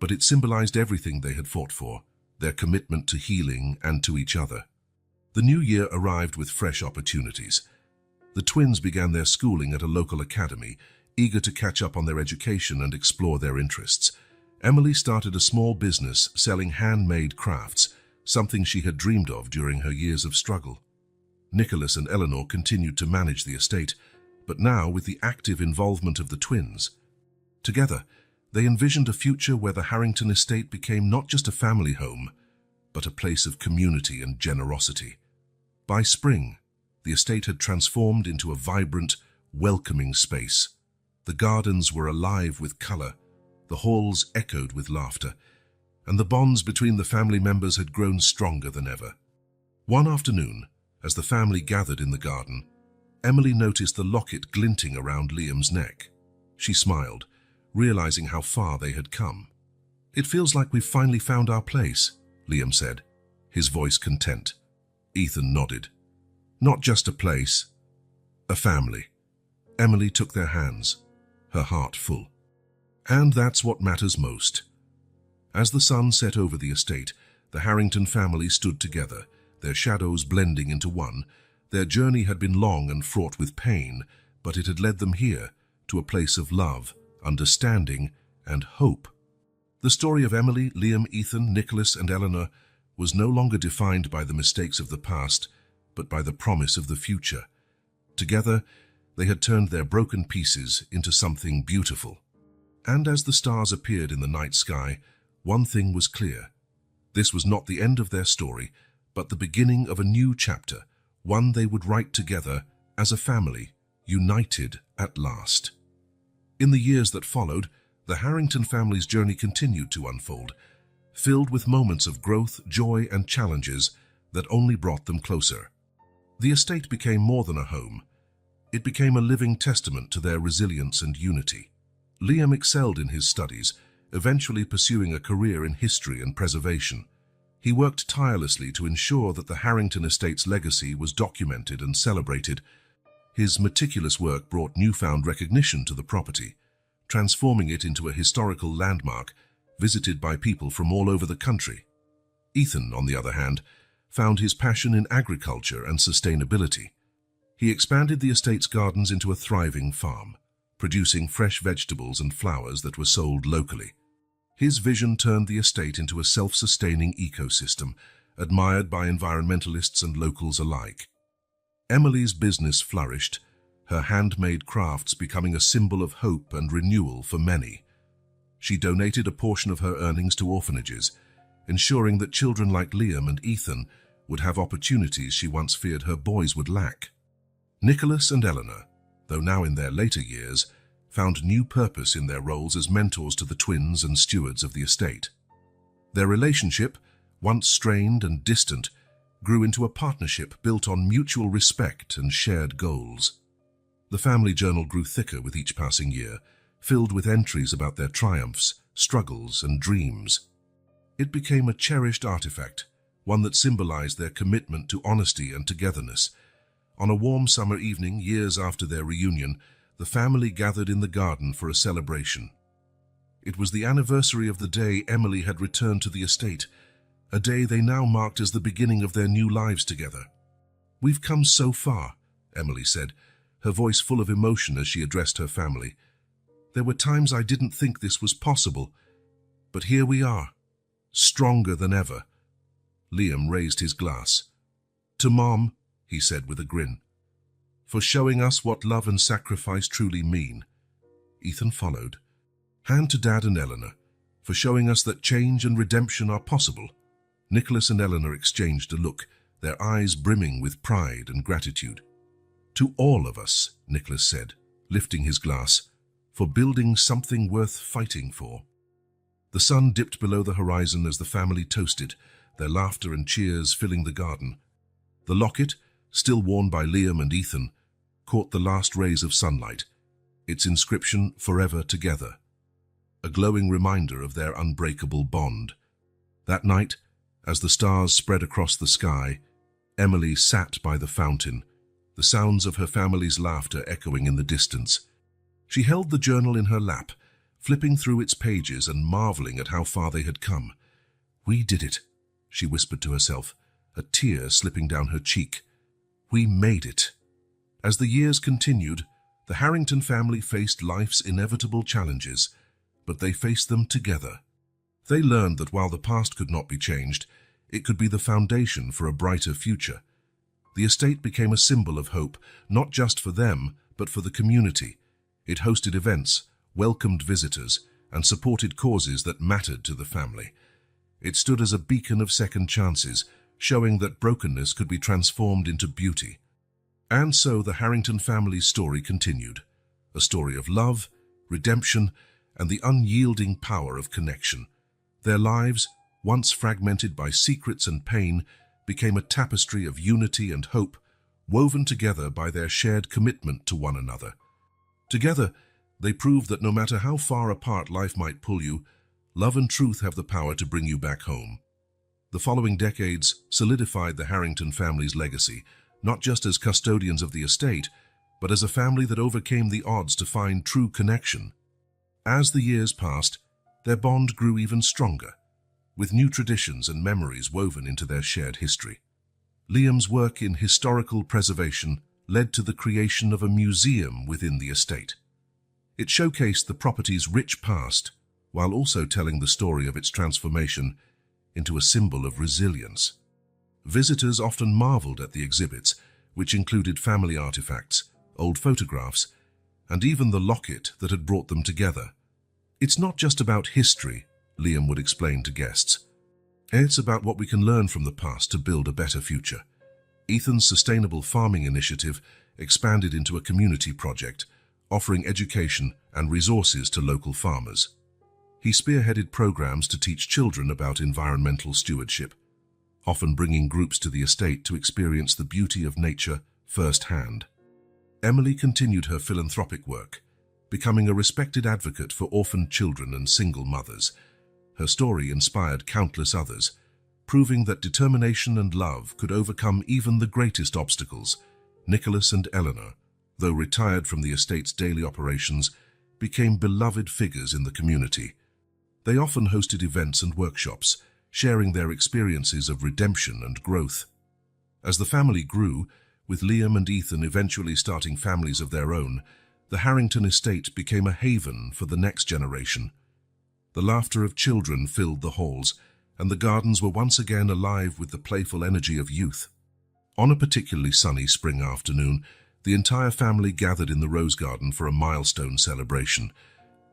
but it symbolized everything they had fought for, their commitment to healing and to each other. The new year arrived with fresh opportunities. The twins began their schooling at a local academy, eager to catch up on their education and explore their interests. Emily started a small business selling handmade crafts, something she had dreamed of during her years of struggle. Nicholas and Eleanor continued to manage the estate, but now with the active involvement of the twins. Together, they envisioned a future where the Harrington estate became not just a family home, but a place of community and generosity. By spring, the estate had transformed into a vibrant, welcoming space. The gardens were alive with colour, the halls echoed with laughter, and the bonds between the family members had grown stronger than ever. One afternoon, as the family gathered in the garden, Emily noticed the locket glinting around Liam's neck. She smiled, realizing how far they had come. "It feels like we've finally found our place," Liam said, his voice content. Ethan nodded. "Not just a place, a family." Emily took their hands, her heart full. And that's what matters most. As the sun set over the estate, the Harrington family stood together, their shadows blending into one. Their journey had been long and fraught with pain, but it had led them here, to a place of love, understanding, and hope. The story of Emily, Liam, Ethan, Nicholas, and Eleanor was no longer defined by the mistakes of the past, but by the promise of the future. Together, they had turned their broken pieces into something beautiful. And as the stars appeared in the night sky, one thing was clear. This was not the end of their story, but the beginning of a new chapter, one they would write together as a family, united at last. In the years that followed, the Harrington family's journey continued to unfold, filled with moments of growth, joy, and challenges that only brought them closer. The estate became more than a home. It became a living testament to their resilience and unity. Liam excelled in his studies, eventually pursuing a career in history and preservation. He worked tirelessly to ensure that the Harrington estate's legacy was documented and celebrated. His meticulous work brought newfound recognition to the property, transforming it into a historical landmark visited by people from all over the country. Ethan, on the other hand, found his passion in agriculture and sustainability. He expanded the estate's gardens into a thriving farm, producing fresh vegetables and flowers that were sold locally. His vision turned the estate into a self-sustaining ecosystem, admired by environmentalists and locals alike. Emily's business flourished, her handmade crafts becoming a symbol of hope and renewal for many. She donated a portion of her earnings to orphanages, ensuring that children like Liam and Ethan would have opportunities she once feared her boys would lack. Nicholas and Eleanor, though now in their later years, found new purpose in their roles as mentors to the twins and stewards of the estate. Their relationship, once strained and distant, grew into a partnership built on mutual respect and shared goals. The family journal grew thicker with each passing year, filled with entries about their triumphs, struggles, and dreams. It became a cherished artifact, one that symbolized their commitment to honesty and togetherness. On a warm summer evening, years after their reunion, the family gathered in the garden for a celebration. It was the anniversary of the day Emily had returned to the estate, a day they now marked as the beginning of their new lives together. "We've come so far," Emily said, her voice full of emotion as she addressed her family. "There were times I didn't think this was possible, but here we are, stronger than ever." Liam raised his glass. "To Mom," he said with a grin, "for showing us what love and sacrifice truly mean." Ethan followed. "Hand to Dad and Eleanor, for showing us that change and redemption are possible." Nicholas and Eleanor exchanged a look, their eyes brimming with pride and gratitude. "To all of us," Nicholas said, lifting his glass, "for building something worth fighting for." The sun dipped below the horizon as the family toasted, their laughter and cheers filling the garden. The locket, still worn by Liam and Ethan, caught the last rays of sunlight, its inscription "Forever Together," a glowing reminder of their unbreakable bond. That night, as the stars spread across the sky, Emily sat by the fountain, the sounds of her family's laughter echoing in the distance. She held the journal in her lap, flipping through its pages and marveling at how far they had come. "We did it," she whispered to herself, a tear slipping down her cheek. "We made it." As the years continued, the Harrington family faced life's inevitable challenges, but they faced them together. They learned that while the past could not be changed, it could be the foundation for a brighter future. The estate became a symbol of hope, not just for them, but for the community. It hosted events, welcomed visitors, and supported causes that mattered to the family. It stood as a beacon of second chances, showing that brokenness could be transformed into beauty. And so the Harrington family's story continued, a story of love, redemption, and the unyielding power of connection. Their lives, once fragmented by secrets and pain, became a tapestry of unity and hope, woven together by their shared commitment to one another. Together, they proved that no matter how far apart life might pull you, love and truth have the power to bring you back home. The following decades solidified the Harrington family's legacy, not just as custodians of the estate, but as a family that overcame the odds to find true connection. As the years passed, their bond grew even stronger, with new traditions and memories woven into their shared history. Liam's work in historical preservation led to the creation of a museum within the estate. It showcased the property's rich past, while also telling the story of its transformation into a symbol of resilience. Visitors often marveled at the exhibits, which included family artifacts, old photographs, and even the locket that had brought them together. It's not just about history, Liam would explain to guests. It's about what we can learn from the past to build a better future. Ethan's sustainable farming initiative expanded into a community project, offering education and resources to local farmers. He spearheaded programs to teach children about environmental stewardship, often bringing groups to the estate to experience the beauty of nature firsthand. Emily continued her philanthropic work, becoming a respected advocate for orphaned children and single mothers. Her story inspired countless others, proving that determination and love could overcome even the greatest obstacles. Nicholas and Eleanor, though retired from the estate's daily operations, became beloved figures in the community. They often hosted events and workshops, sharing their experiences of redemption and growth. As the family grew, with Liam and Ethan eventually starting families of their own, the Harrington estate became a haven for the next generation. The laughter of children filled the halls, and the gardens were once again alive with the playful energy of youth. On a particularly sunny spring afternoon, the entire family gathered in the Rose Garden for a milestone celebration,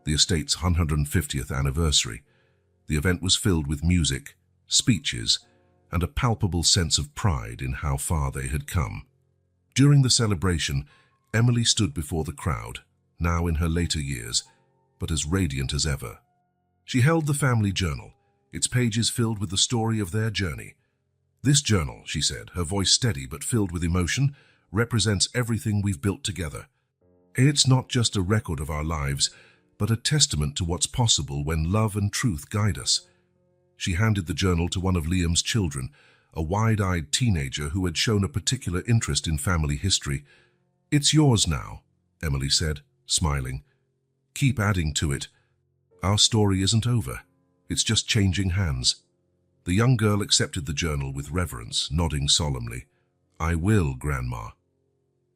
the estate's 150th anniversary. The event was filled with music, speeches, and a palpable sense of pride in how far they had come. During the celebration, Emily stood before the crowd, now in her later years, but as radiant as ever. She held the family journal, its pages filled with the story of their journey. "This journal," she said, her voice steady but filled with emotion, "represents everything we've built together. It's not just a record of our lives, but a testament to what's possible when love and truth guide us." She handed the journal to one of Liam's children, a wide-eyed teenager who had shown a particular interest in family history. "It's yours now," Emily said, smiling. "Keep adding to it. Our story isn't over. It's just changing hands." The young girl accepted the journal with reverence, nodding solemnly. "I will, Grandma."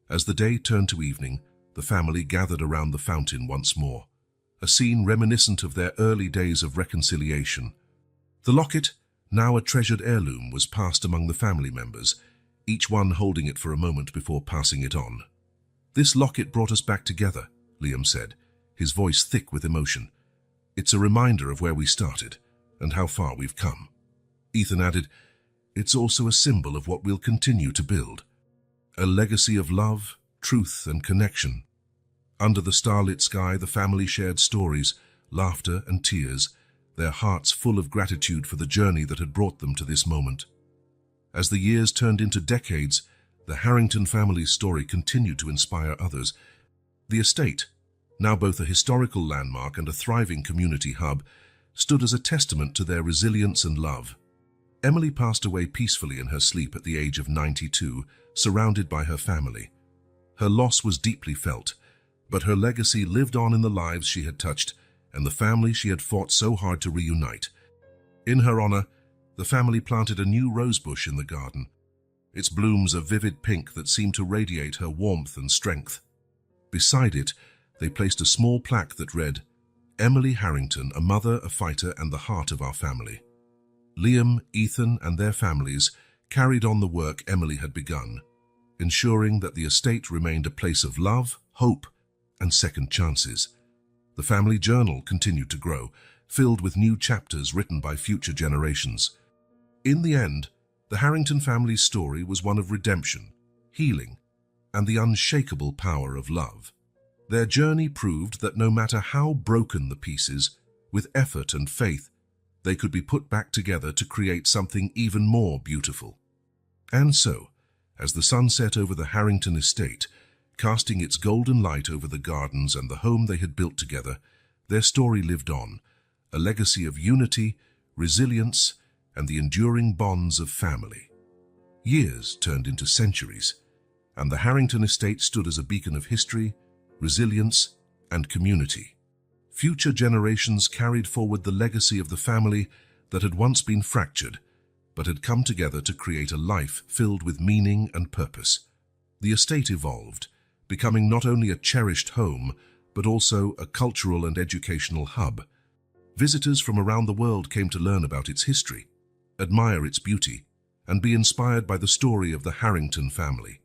As the day turned to evening, the family gathered around the fountain once more, a scene reminiscent of their early days of reconciliation. The locket, now a treasured heirloom, was passed among the family members, each one holding it for a moment before passing it on. "This locket brought us back together," Liam said, his voice thick with emotion. "It's a reminder of where we started and how far we've come." Ethan added, "It's also a symbol of what we'll continue to build. A legacy of love, truth, and connection." Under the starlit sky, the family shared stories, laughter, and tears, their hearts full of gratitude for the journey that had brought them to this moment. As the years turned into decades, the Harrington family's story continued to inspire others. The estate, now both a historical landmark and a thriving community hub, stood as a testament to their resilience and love. Emily passed away peacefully in her sleep at the age of 92, surrounded by her family. Her loss was deeply felt, but her legacy lived on in the lives she had touched and the family she had fought so hard to reunite. In her honor, the family planted a new rosebush in the garden, its blooms a vivid pink that seemed to radiate her warmth and strength. Beside it, they placed a small plaque that read, "Emily Harrington, a mother, a fighter, and the heart of our family." Liam, Ethan, and their families carried on the work Emily had begun, ensuring that the estate remained a place of love, hope, and second chances. The family journal continued to grow, filled with new chapters written by future generations. In the end, The Harrington family's story was one of redemption, healing, and the unshakable power of love. Their journey proved that no matter how broken the pieces, with effort and faith, they could be put back together to create something even more beautiful. And so, as the sun set over the Harrington estate, casting its golden light over the gardens and the home they had built together, their story lived on, a legacy of unity, resilience, and the enduring bonds of family. Years turned into centuries, and the Harrington estate stood as a beacon of history, resilience, and community. Future generations carried forward the legacy of the family that had once been fractured, but had come together to create a life filled with meaning and purpose. The estate evolved, becoming not only a cherished home, but also a cultural and educational hub. Visitors from around the world came to learn about its history, admire its beauty, and be inspired by the story of the Harrington family.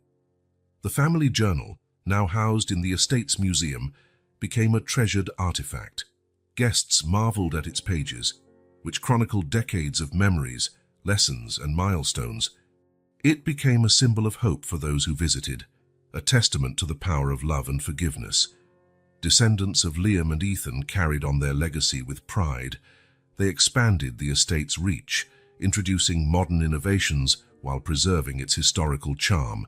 The family journal, now housed in the estate's museum, became a treasured artifact. Guests marveled at its pages, which chronicled decades of memories, lessons, and milestones. It became a symbol of hope for those who visited, a testament to the power of love and forgiveness. Descendants of Liam and Ethan carried on their legacy with pride. They expanded the estate's reach, introducing modern innovations while preserving its historical charm.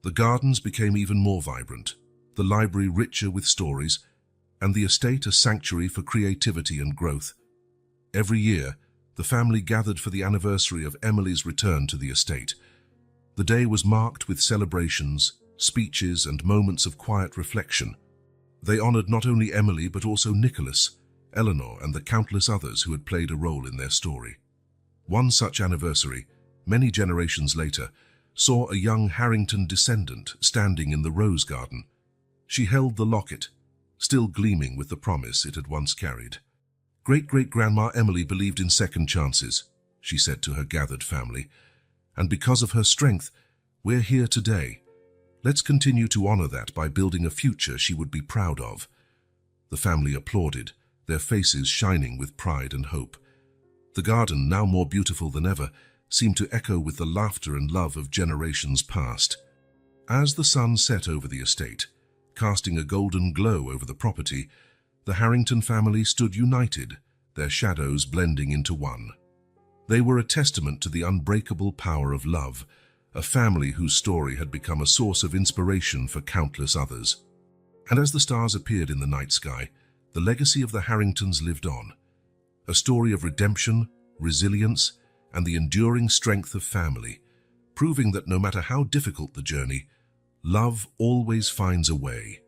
The gardens became even more vibrant, the library richer with stories, and the estate a sanctuary for creativity and growth. Every year, the family gathered for the anniversary of Emily's return to the estate. The day was marked with celebrations, speeches, and moments of quiet reflection. They honored not only Emily but also Nicholas, Eleanor, and the countless others who had played a role in their story. One such anniversary, many generations later, saw a young Harrington descendant standing in the rose garden. She held the locket, still gleaming with the promise it had once carried. "Great-great-grandma Emily believed in second chances," she said to her gathered family, "and because of her strength, we're here today. Let's continue to honor that by building a future she would be proud of." The family applauded, their faces shining with pride and hope. The garden, now more beautiful than ever, seemed to echo with the laughter and love of generations past. As the sun set over the estate, casting a golden glow over the property, the Harrington family stood united, their shadows blending into one. They were a testament to the unbreakable power of love, a family whose story had become a source of inspiration for countless others. And as the stars appeared in the night sky, the legacy of the Harringtons lived on, a story of redemption, resilience, and the enduring strength of family, proving that no matter how difficult the journey, love always finds a way.